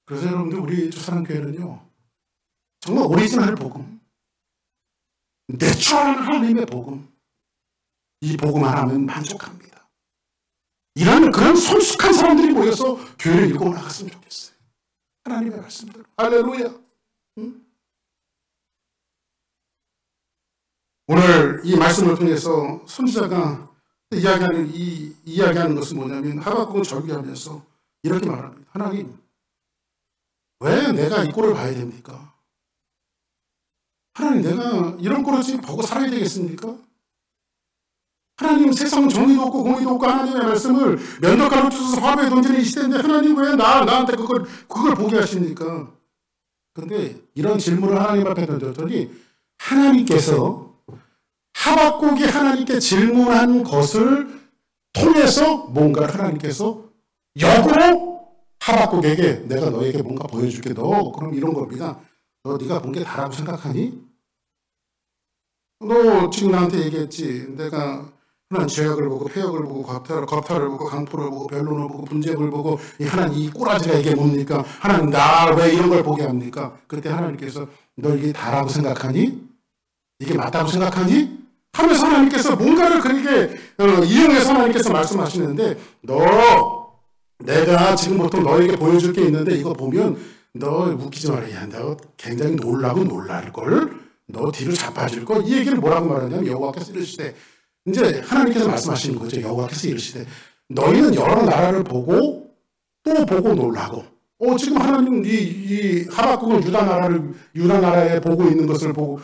그래서 여러분들, 우리 주사랑교회는요, 정말 오리지널 복음, 내추럴한 하나님의 복음, 이 복음 하나면 만족합니다. 이런 그런 성숙한 사람들이 모여서 교회를 읽고 나갔으면 좋겠어요. 하나님의 말씀대로. 할렐루야. 오늘 이 말씀을 통해서 선지자가 이야기하는 것은 뭐냐면, 하박국은 절규하면서 이렇게 말합니다. 하나님, 왜 내가 이 꼴을 봐야 됩니까? 하나님, 내가 이런 꼴을 지금 보고 살아야 되겠습니까? 하나님, 세상은 정의도 없고 공의도 없고 하나님의 말씀을 면도가루 쫓아서 화로에 던지는 이 시대인데, 하나님 왜 나한테 그걸 보게 하십니까? 그런데 이런 질문을 하나님 앞에 던졌더니, 하나님께서 하박국이 하나님께 질문한 것을 통해서 뭔가를 하나님께서 역으로 하박국에게, 내가 너에게 뭔가 보여줄게. 너 그럼 이런 겁니다. 너 네가 본 게 다라고 생각하니? 너 지금 나한테 얘기했지. 내가 하나님 죄악을 보고 폐역을 보고 겁탈을 보고 강포를 보고 변론을 보고 분쟁을 보고, 하나님 이 꼬라지가 이게 뭡니까? 하나님 나 왜 이런 걸 보게 합니까? 그때 하나님께서 너 이게 다라고 생각하니? 이게 맞다고 생각하니? 하면서 하나님께서 뭔가를 그렇게 이용해서 하나님께서 말씀하시는데, 내가 지금부터 너에게 보여줄 게 있는데 이거 보면 너 웃기지 말아야 한다. 너 굉장히 놀랄걸? 너 뒤로 자빠질걸? 이 얘기를 뭐라고 말하냐면, 여호와께서 이르시되, 이제 하나님께서 말씀하시는 거죠. 여호와께서 이르시되, 너희는 여러 나라를 보고 또 보고 놀라고. 지금 하나님은 이 하박국은 유다 나라에 보고 있는 것을 보고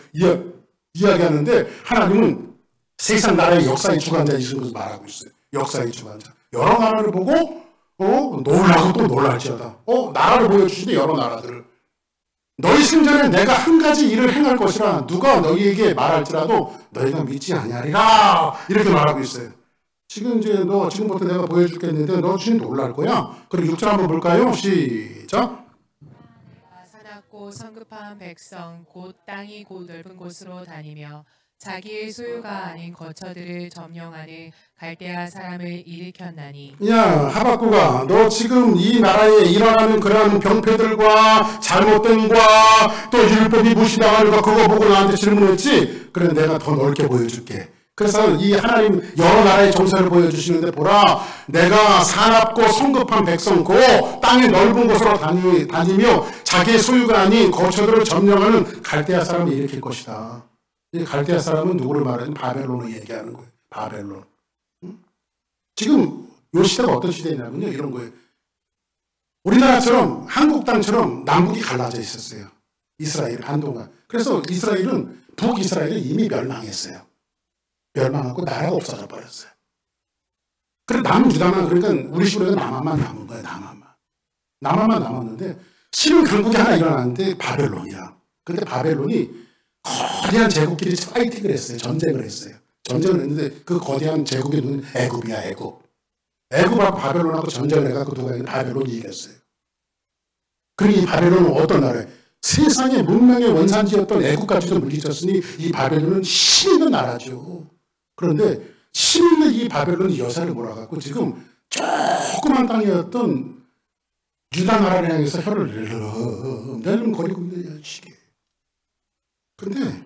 이야기하는데, 하나님은 세상 나라의 역사의 주관자이신 것을 말하고 있어요. 역사의 주관자. 여러 나라를 보고 놀라고 또 놀랄지어다. 나라를 보여주시되 여러 나라들을. 너희 생전에 내가 한 가지 일을 행할 것이라 누가 너희에게 말할지라도 너희가 믿지 아니하리라. 이렇게 말하고 있어요. 지금 이제 너 지금부터 내가 보여줄겠는데 너 지금 놀랄 거야. 그럼 6절 한번 볼까요? 시작. 사납고 성급한 백성 곧 땅이 곧 넓은 곳으로 다니며 자기의 소유가 아닌 거처들을 점령하는 갈대아 사람을 일으켰나니. 야, 하박국아, 너 지금 이 나라에 일어나는 그런 병폐들과 잘못됨과 또 율법이 무시당하는 거 그거 보고 나한테 질문했지? 그래, 내가 더 넓게 보여줄게. 그래서 이 하나님 여러 나라의 정세를 보여주시는데, 보라, 내가 사납고 성급한 백성 고 땅의 넓은 곳으로 다니며 자기의 소유가 아닌 거처들을 점령하는 갈대아 사람을 일으킬 것이다. 이 갈대아 사람은 누구를 말하는? 바벨론을 얘기하는 거예요. 바벨론. 지금 이 시대가 어떤 시대냐면요, 이런 거예요. 우리나라처럼 한국 땅처럼 남북이 갈라져 있었어요. 이스라엘 한동안. 그래서 북이스라엘은 이미 멸망했어요. 멸망하고 나라가 없어져 버렸어요. 그래 남은 유다만, 그러니까 우리 식으로는 남한만 남은 거예요. 남한만 남았는데, 실은 강국이 하나 일어났는데 바벨론이야. 근데 바벨론이 거대한 제국끼리 파이팅을 했어요. 전쟁을 했는데 그 거대한 제국의 눈은 애굽이야, 애굽. 애굽하고 바벨론하고 전쟁을 해갖고 누가 있는 바벨론이 이겼어요. 그리고 이 바벨론은 어떤 나라예요? 세상의 문명의 원산지였던 애굽까지도 물리쳤으니 이 바벨론은 힘 있는 나라죠. 그런데 힘 있는 이 바벨론이 여사를 몰아갖고 지금 조그만 땅이었던 유다 나라를 향해서 혀를 낼름거리고 있는 시기에. 근데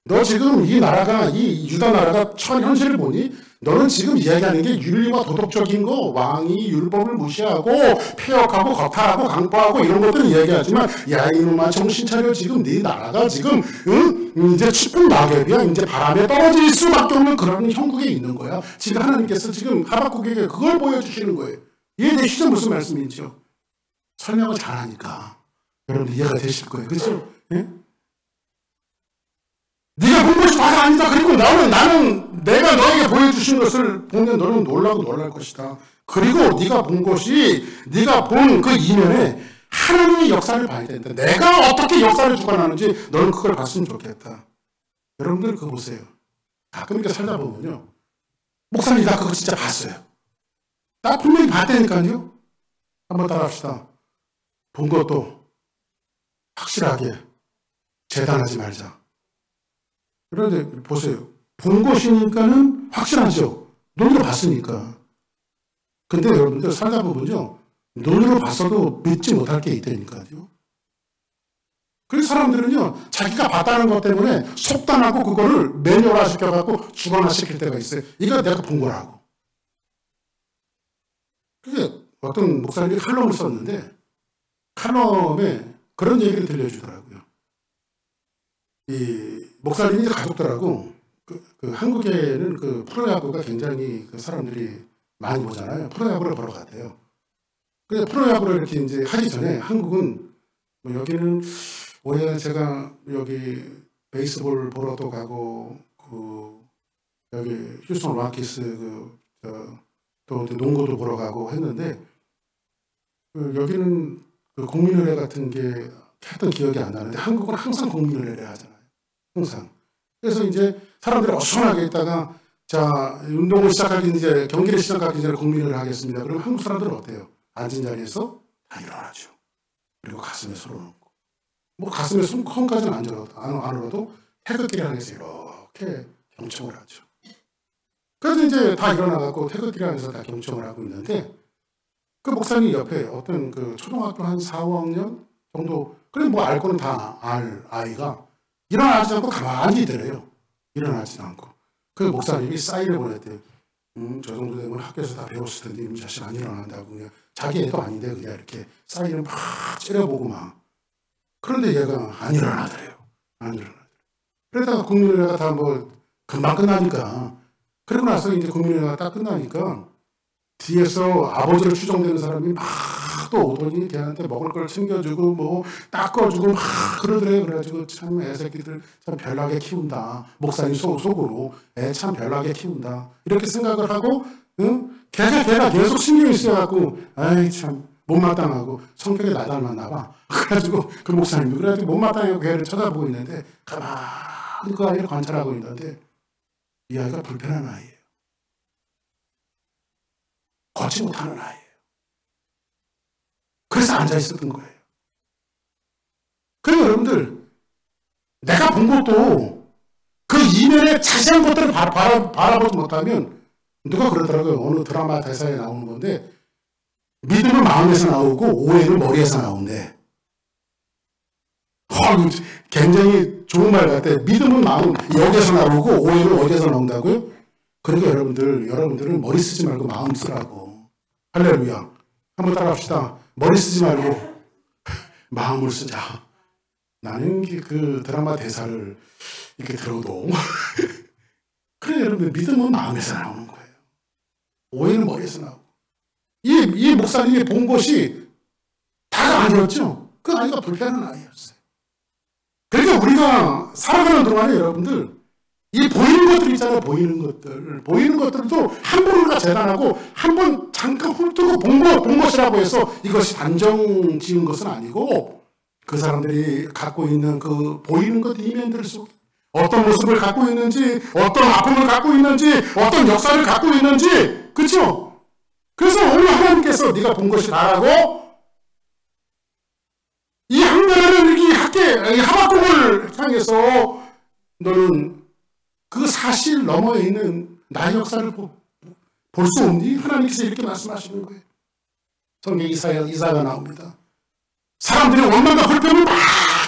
너 지금 이 나라가, 이 유다 나라가 처한 현실을 보니 너는 지금 이야기하는 게 윤리와 도덕적인 거, 왕이 율법을 무시하고 폐역하고 거탈하고 강포하고 이런 것들은 이야기하지만, 야 이놈아 정신 차려. 지금 네 나라가 지금 이제 춥은 낙엽이야. 이제 바람에 떨어질 수밖에 없는 그런 형국에 있는 거야. 지금 하나님께서 지금 하박국에게 그걸 보여주시는 거예요. 이해되시죠? 무슨 말씀인지요? 설명을 잘하니까 여러분 이해가 되실 거예요. 그렇죠? 예? 네가 본 것이 다가 아니다. 그리고 나는 내가 너에게 보여주신 것을 보면 너는 놀라고 놀랄 것이다. 그리고 네가 본 것이, 네가 본 그 이면에 하나님의 역사를 봐야 된다. 내가 어떻게 역사를 주관하는지 너는 그걸 봤으면 좋겠다. 여러분들 그거 보세요. 가끔 이렇게 살다 보면요, 목사님 나 그거 진짜 봤어요. 나 분명히 봤다니까요. 한번 따라합시다. 본 것도 확실하게 재단하지 말자. 그런데 보세요. 본 것이니까는 확실하죠. 눈으로 봤으니까. 근데 여러분들 살다 보면요, 눈으로 봤어도 믿지 못할 게 있다니까요. 그래서 사람들은요, 자기가 봤다는 것 때문에 속단하고 그거를 매뉴얼화시켜갖고 주관화시킬 때가 있어요. 이거 내가 본 거라고. 그게 어떤 목사님이 칼럼을 썼는데, 칼럼에 그런 얘기를 들려주더라고요. 이 목사님이 가족들하고 그 한국에는 그 프로야구가 굉장히 그 사람들이 많이 보잖아요. 프로야구를 보러 갔대요. 근데 프로야구를 이렇게 이제 하기 전에 한국은 뭐 여기는 올해 제가 여기 베이스볼 보러도 가고 그 여기 휴스턴 로키스 또 농구도 보러 가고 했는데 그 여기는 그 국민의례 같은 게 했던 기억이 안 나는데 한국은 항상 국민의례 하잖아요. 항상. 그래서 이제 사람들이 어수선하게 있다가 자 운동을 시작하기 이제 경기를 시작하기 전에 국민의례를 하겠습니다. 그럼 한국 사람들은 어때요? 앉은 자리에서 다 일어나죠. 그리고 가슴에 손을 얹고 뭐 가슴에 손까지는 안 올라도 태극기를 향해서 이렇게 경청을 하죠. 그래서 이제 다 일어나갖고 태극기를 향해서 다 경청을 하고 있는데 그 목사님 옆에 어떤 그 초등학교 한 4, 5학년 정도 그래 뭐 알 거는 다 알 아이가 일어나지 않고 가만히 있더래요. 일어나지 않고. 그 목사님이 사인을 보냈대요. 저 정도 되면 학교에서 다 배웠을 텐데 이 자식 안 일어난다고 그냥 자기 애도 아닌데 그냥 이렇게 사인을 막 째려보고 막. 그런데 얘가 안 일어나더래요. 안 일어나더래요. 그러다가 국민의례가 다 뭐 금방 끝나니까 그러고 나서 이제 국민의례가 딱 끝나니까 뒤에서 아버지로 추정되는 사람이 막 또 오더니 걔한테 먹을 걸 챙겨주고 뭐 닦아주고 막 그러더래요. 그래가지고 참 애새끼들 참 별나게 키운다. 목사님 속으로 애 참 별나게 키운다. 이렇게 생각을 하고 걔가 계속 신경이 쓰여갖고 아이 참 못마땅하고 성격이 나 닮았나 봐. 그래가지고 그 목사님이 그래가지고 못마땅하고 걔를 쳐다보고 있는데 가만히 그 아이를 관찰하고 있는데 이 아이가 불편한 아이예요. 걷지 못하는 아이예요. 그래서 앉아있었던 거예요. 그리고 여러분들 내가 본 것도 그 이면의 자세한 것들을 바라보지 못하면 누가 그러더라고요. 어느 드라마 대사에 나오는 건데 믿음은 마음에서 나오고 오해는 머리에서 나온대. 굉장히 좋은 말 같아. 믿음은 마음 여기에서 나오고 오해는 어디에서 나온다고요? 그러니까 여러분들은 머리 쓰지 말고 마음 쓰라고. 할렐루야. 한번 따라합시다. 머리 쓰지 말고 마음을 쓰자. 나는 그 드라마 대사를 이렇게 들어도 그래 여러분들 믿음은 마음에서 나오는 거예요. 오해는 머리에서 나오고. 이 목사님이 본 것이 다가 아니었죠. 그 아이가 불편한 아이였어요. 그러니까 우리가 살아가는 동안에 여러분들 이 보이는 것들 있잖아요. 보이는 것들도 한 번 우리가 재단하고 한 번 잠깐 훑고 본 것이라고 해서 이것이 단정 지은 것은 아니고 그 사람들이 갖고 있는 그 보이는 것 이면들 속에 어떤 모습을 갖고 있는지 어떤 아픔을 갖고 있는지 어떤 역사를 갖고 있는지 그렇죠? 그래서 오늘 하나님께서 네가 본 것이 나라고 이 한가라는 이 하박국을 향해서 너는 그 사실 너머에 있는 나의 역사를 볼 수 없니? 하나님께서 이렇게 말씀하시는 거예요. 성경 이사야가 나옵니다. 사람들이 원망과 불평을 막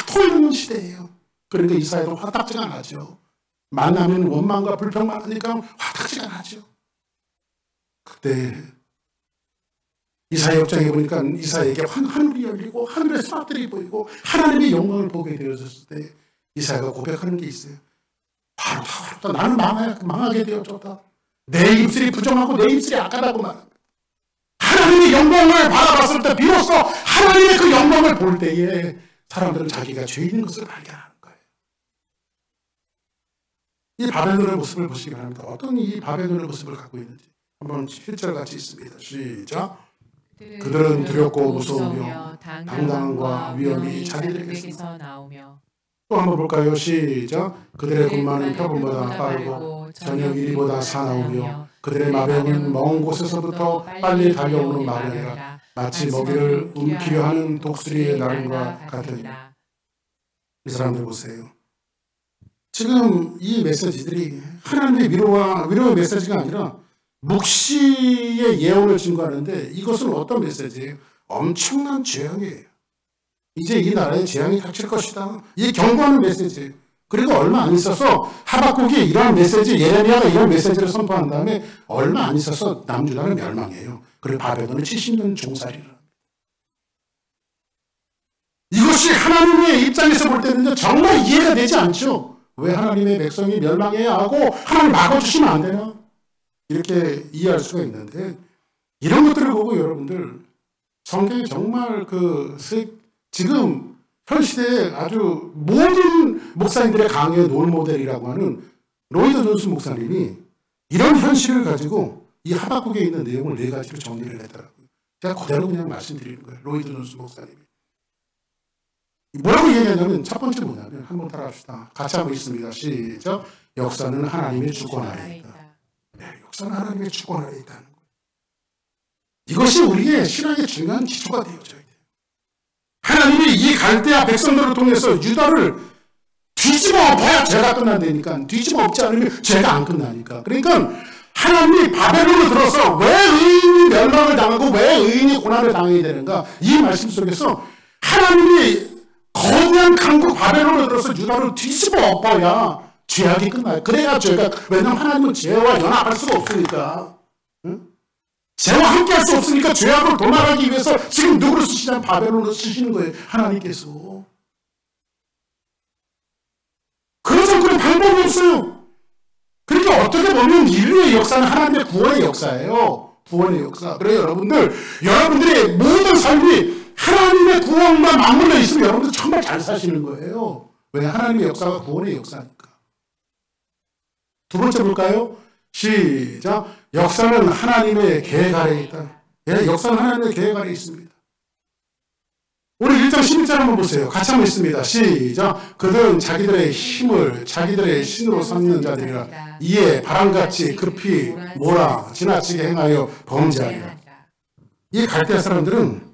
토해내는 시대예요. 그러니까 이사야도 화답지가 나죠. 만나면 원망과 불평만 하니까 화딱지가 나죠. 그때 이사야 역장에 보니까 이사야에게 하늘이 열리고 하늘의 수학들이 보이고 하나님의 영광을 보게 되어졌을 때 이사야가 고백하는 게 있어요. 바로 나는 망하게 되어졌다. 내 입술이 부정하고 내 입술이 악하다고 말합니다. 하나님의 영광을 바라봤을 때 비로소 하나님의 그 영광을 볼 때에 사람들은 자기가 죄인인 것을 발견하는 거예요. 이 바벨론의 모습을 보시기 바랍니다. 어떤 이 바벨론의 모습을 갖고 있는지 한번 7절 같이 있습니다. 시작. 그들은 두렵고 무서우며 당당함과 위엄이 자기들에게서 나오며. 또 한번 볼까요? 시작. 그들의 군마는 표범보다 빠르고 저녁 이리보다 사나우며 그들의 마병은 먼 곳에서부터 빨리 달려오는 마병이라 마치 먹이를 움키려 하는 독수리의 날과 같으니라. 이 사람들 보세요. 지금 이 메시지들이 하나님의 위로의 메시지가 아니라 묵시의 예언을 증거하는데 이것은 어떤 메시지예요? 엄청난 재앙이에요. 이제 이 나라에 재앙이 닥칠 것이다. 이 경고하는 메시지예요. 그리고 얼마 안 있어서 하박국이 이런 메시지, 예레미야가 이런 메시지를 선포한 다음에 얼마 안 있어서 남유다는 멸망해요. 그리고 바벨론은 70년 종살이를 합니다. 이것이 하나님의 입장에서 볼 때는 정말 이해가 되지 않죠. 왜 하나님의 백성이 멸망해야 하고 하나님 막아주시면 안 되나? 이렇게 이해할 수가 있는데 이런 것들을 보고 여러분들 성경이 정말 지금 현 시대에 아주 모든 목사님들의 강의 롤모델이라고 하는 로이드 존슨 목사님이 이런 현실을 가지고 이 하박국에 있는 내용을 4가지로 정리를 했더라고요. 제가 그대로 그냥 말씀드리는 거예요. 로이드 존슨 목사님이. 뭐라고 얘기하냐면 첫 번째 뭐냐면 한번 따라합시다. 같이 한번 있습니다. 시작. 역사는 하나님의 주권 아래 있다. 네, 역사는 하나님의 주권 아래 있다는 거예요. 이것이 우리의 신앙의 중요한 기초가 되어져야 돼요. 하나님이 이 갈대아 백성들을 통해서 유다를 뒤집어 엎어야 죄가 끝난다니까. 뒤집어 엎지 않으면 죄가 안 끝나니까. 그러니까 하나님이 바벨론을 들어서 왜 의인이 멸망을 당하고 왜 의인이 고난을 당해야 되는가. 이 말씀 속에서 하나님이 거대한 강국 바벨론을 들어서 유다를 뒤집어 엎어야 죄악이 끝나요. 그래야 죄가, 왜냐하면 하나님은 죄와 연합할 수가 없으니까. 응? 죄와 함께 할 수 없으니까 죄악을 도말하기 위해서 지금 누구를 쓰시냐면 바벨론을 쓰시는 거예요. 하나님께서. 그래서 그런 방법이 없어요. 그러니까 어떻게 보면 인류의 역사는 하나님의 구원의 역사예요. 구원의 역사. 그래요, 여러분들의 모든 삶이 하나님의 구원과 맞물려 있으면 여러분들 정말 잘 사시는 거예요. 왜? 하나님의 역사가 구원의 역사니까. 두 번째 볼까요? 시작. 역사는 하나님의 계획 아래에 있다. 예, 역사는 하나님의 계획 아래에 있습니다. 우리 1장 11절 한번 보세요. 같이 한번 있습니다. 시작. 그들은 자기들의 힘을 자기들의 신으로 삼는 자들이라. 이에 바람같이 급히 몰아 지나치게 행하여 범죄하리라. 이 갈대아 사람들은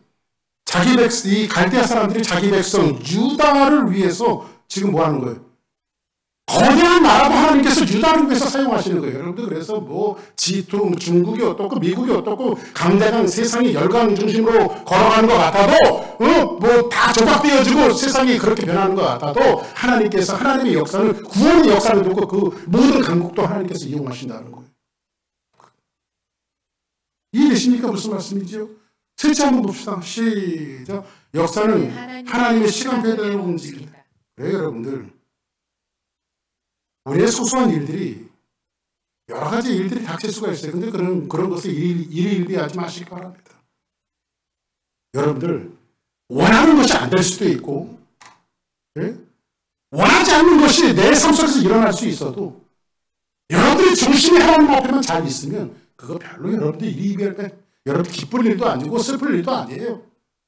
이 갈대아 사람들이 자기 백성 유다를 위해서 지금 뭐 하는 거예요? 거대한 나라도 하나님께서 유다를 위해서 사용하시는 거예요. 여러분들 그래서 중국이 어떻고 미국이 어떻고 강대강 세상이 열강 중심으로 걸어가는 것 같아도 다 조각되어지고 세상이 그렇게 변하는 것 같아도 하나님께서 하나님의 역사를 구원의 역사를 두고 그 모든 강국도 하나님께서 이용하신다는 거예요. 이해되십니까? 무슨 말씀이지요? 셋째 한번 봅시다. 시작. 역사는 하나님의 시간표대로 움직입니다. 왜 여러분들? 우리의 소소한 일들이 여러 가지 일들이 닥칠 수가 있어요. 근데 그런 것을 일일비하지 마시기 바랍니다. 여러분들 원하는 것이 안 될 수도 있고, 예? 원하지 않는 것이 내 삶 속에서 일어날 수 있어도 여러분들이 중심이 하나님 앞에만 잘 있으면 그거 별로 여러분들이 일일비할 때 여러분 기쁠 일도 아니고 슬플 일도 아니에요.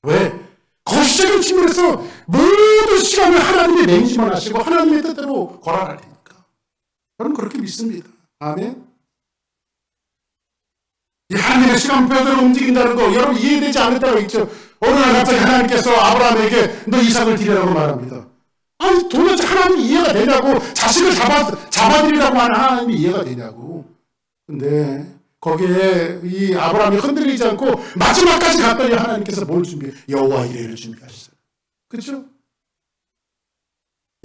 왜? 거시적인 측면에서 모든 시간을 하나님의 맹지만 하시고 하나님의 뜻대로 걸어갈 테니까. 저는 그렇게 믿습니다. 아멘. 이 하나님의 시간표대로 움직인다는 거 여러분 이해되지 않는다고 있죠. 어느 날 갑자기 하나님께서 아브라함에게 너 이삭을 드리라고 말합니다. 아니 도대체 하나님이 이해가 되냐고. 자식을 잡아드리라고 하는 하나님이 이해가 되냐고. 근데 거기에 이 아브라함이 흔들리지 않고 마지막까지 갔더니 하나님께서 뭘 준비해? 여호와 이레를 준비하셨어요. 그렇죠?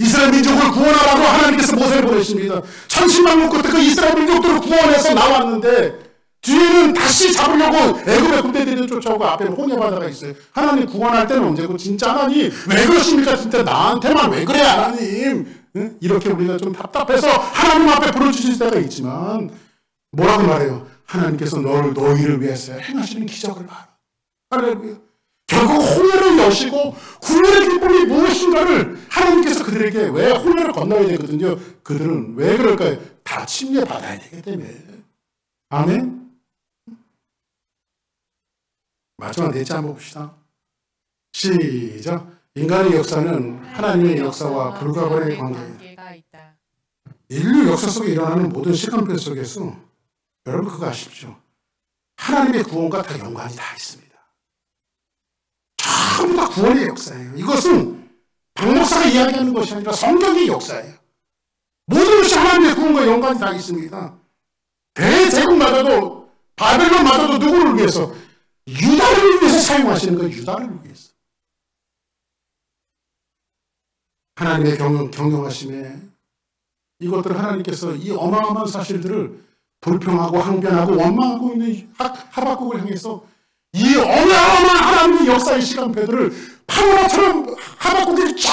이스라엘 민족을 구원하라고 하나님께서 모세를 보내십니다. 천신만국 끝에 그 이스라엘 민족들을 구원해서 나왔는데 뒤에는 다시 잡으려고 애굽의 군대들이 쫓아오고 앞에는 홍해바다가 있어요. 하나님 구원할 때는 언제고 진짜 하나님 왜 그러십니까? 진짜 나한테만 왜 그래 하나님? 응? 이렇게 우리가 좀 답답해서 하나님 앞에 부르짖을 때가 있지만 뭐라고 말해요? 하나님께서 너희를 위해서 행하시는 기적을 봐라. 할렐루야. 결국 홍해를 여시고 구원의 기쁨이 무엇인가를 하나님께서 그들에게 왜 홍해를 건너야 되거든요. 그들은 왜 그럴까요? 다 침례받아야 되기 때문에. 아멘. 마지막 넷째 한번 봅시다. 시작. 인간의 역사는 하나님의 역사와 불가분의 관계가 있다. 인류 역사 속에 일어나는 모든 시간표 속에서 여러분 그거 아십시오. 하나님의 구원과 다 연관이 다 있습니다. 전부 다 구원의 역사예요. 이것은 박 목사가 이야기하는 것이 아니라 성경의 역사예요. 모든 것이 하나님의 구원과 연관이 다 있습니다. 대제국마저도 바벨론마저도 누구를 위해서? 유다를 위해서 사용하시는 거예요. 유다를 위해서. 하나님의 경영하심에 이것들 하나님께서 이 어마어마한 사실들을 불평하고 항변하고 원망하고 있는 하박국을 향해서 이 어마어마한 하나님의 역사의 시간표들을 파노라처럼 하박국이 쫙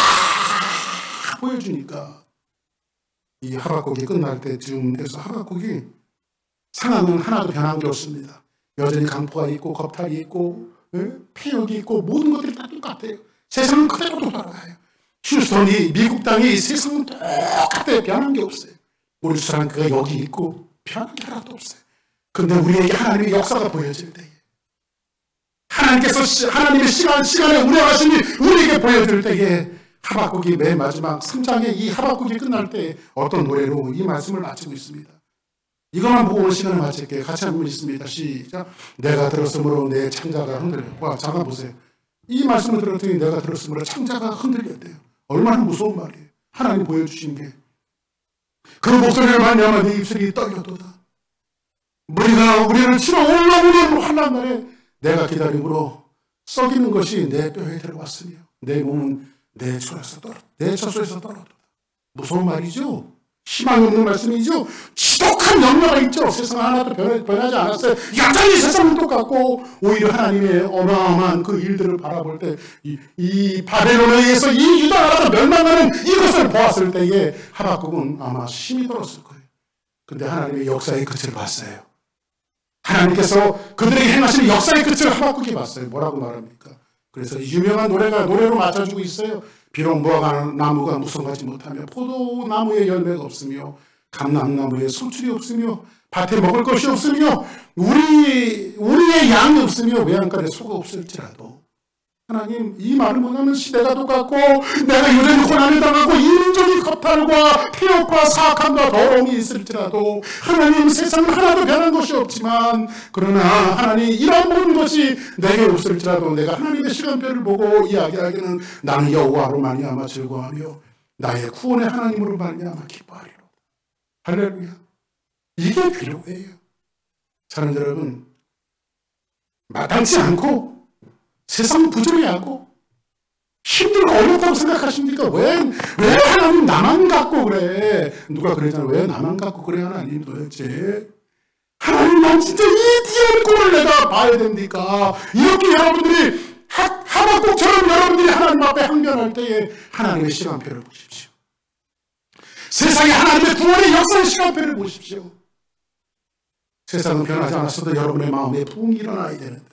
보여주니까 이 하박국이 끝날 때쯤 돼서 하박국이 상황은 하나도 변한 게 없습니다. 여전히 강포가 있고 겁탈이 있고 폐역이 있고 모든 것들이 다 똑같아요. 세상은 그대로 돌아가요. 휴스턴이 미국 땅이 세상은 똑같아요. 변한 게 없어요. 우리 사람 그가 여기 있고 변한 게 하나도 없어요. 그런데 우리에게 하나님의 역사가 보여질 때에 하나님께서 하나님의 시간에 운행하심이 우리에게 보여질 때에 하박국이 맨 마지막 3장의 이 하박국이 끝날 때 어떤 노래로 이 말씀을 마치고 있습니다. 이것만 보고 오늘 시간을 마칠게요. 같이 한번 있습니다. 시작. 내가 들었으므로 내 창자가 흔들렸고. 와, 잠깐 보세요. 이 말씀을 들었더니 내가 들었으므로 창자가 흔들렸대요. 얼마나 무서운 말이에요. 하나님 보여주신 게. 그 목소리를 말미암아 내 입술이 떨려도다. 우리를 치러 올라오는 환난 날에 내가 기다림으로 썩이는 것이 내 뼈에 들어왔으며 내 몸은 내 처소에서 떨어도다. 무서운 말이죠. 희망이 없는 말씀이죠. 지독한 염려가 있죠. 세상 하나도 변하지 않았어요. 여전히 세상은 똑같고 오히려 하나님의 어마어마한 그 일들을 바라볼 때 이 바벨론에 의해서 이 유다 나라가 멸망하는 이것을 보았을 때에 하박국은 아마 심히 들었을 거예요. 근데 하나님의 역사의 끝을 봤어요. 하나님께서 그들에게 행하시는 역사의 끝을 하박국이 봤어요. 뭐라고 말합니까? 그래서 유명한 노래로 맞춰주고 있어요. 비록 무화과나무가 무성하지 못하며 포도나무에 열매가 없으며 감람나무에 소출이 없으며 밭에 먹을 것이 없으며 우리의 양이 없으며 외양간에 소가 없을지라도 하나님 이 말은 뭐냐면 시대가 똑같고 내가 여전히 고난을 당하고 인종의 겁탈과 폐역과 사악함과 더러움이 있을지라도 하나님 세상은 하나도 변한 것이 없지만 그러나 하나님 이런 모든 것이 내게 없을지라도 내가 하나님의 시간표를 보고 이야기하기는 나는 여호와로 말미암아 즐거워하며 나의 구원의 하나님으로 말미암아 기뻐하리로다. 할렐루야. 이게 필요해요. 사랑하는 여러분, 마땅치 않고 세상 부조리하고 힘들고 어렵다고 생각하십니까? 왜 하나님 나만 갖고 그래? 누가 그러잖아요. 왜 나만 갖고 그래 하나님 도대체? 하나님 난 진짜 이 귀한 꼴을 내가 봐야 됩니까? 이렇게 여러분들이 하박국처럼 여러분들이 하나님 앞에 항변할 때에 하나님의 시간표를 보십시오. 세상에 하나님의 구원의 역사의 시간표를 보십시오. 세상은 변하지 않았어도 여러분의 마음에 부흥이 일어나야 되는데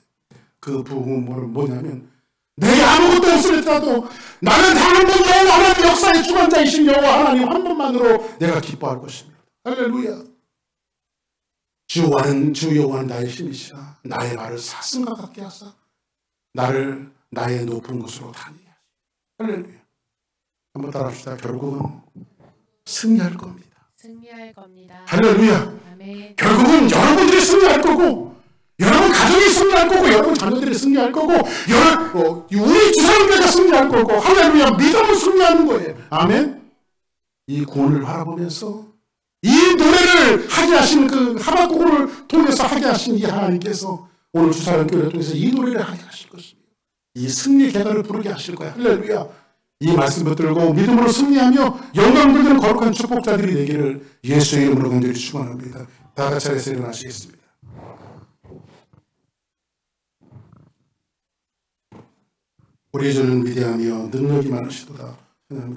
그 부흥은 뭐냐면 내게 아무것도 없을지라도 나는 당한 분 여호와 하나님 역사의 주관자이신 여호와 하나님 한 분만으로 내가 기뻐할 것입니다. 할렐루야. 주 여호와는 나의 힘이시라. 나의 발을 사슴과 같게 하사 나를 나의 높은 곳으로 다니게 하시라. 할렐루야. 한번 따라합시다. 결국은 승리할 겁니다. 승리할 겁니다. 할렐루야. 아멘. 결국은 여러분들이 승리할 거고 여러분 가족이 승리할 거고 여러분 자녀들이 승리할 거고 우리 주사님께서 승리할 거고 할렐루야. 믿음은 승리하는 거예요. 아멘. 이 구원을 바라보면서 이 노래를 하게 하신 그 하박국을 통해서 하게 하신 이 하나님께서 오늘 주사님 교회를 통해서 이 노래를 하게 하실 것입니다. 이 승리 계단을 부르게 하실 거예요. 할렐루야. 이 말씀 붙들고 믿음으로 승리하며 영광 돌리는 거룩한 축복자들이 되기를 예수의 이름으로 간절히 축원합니다. 다 같이 하에서 일어나시겠습니다. 우리 주는 위대하며 능력이 많으시도다. 하나님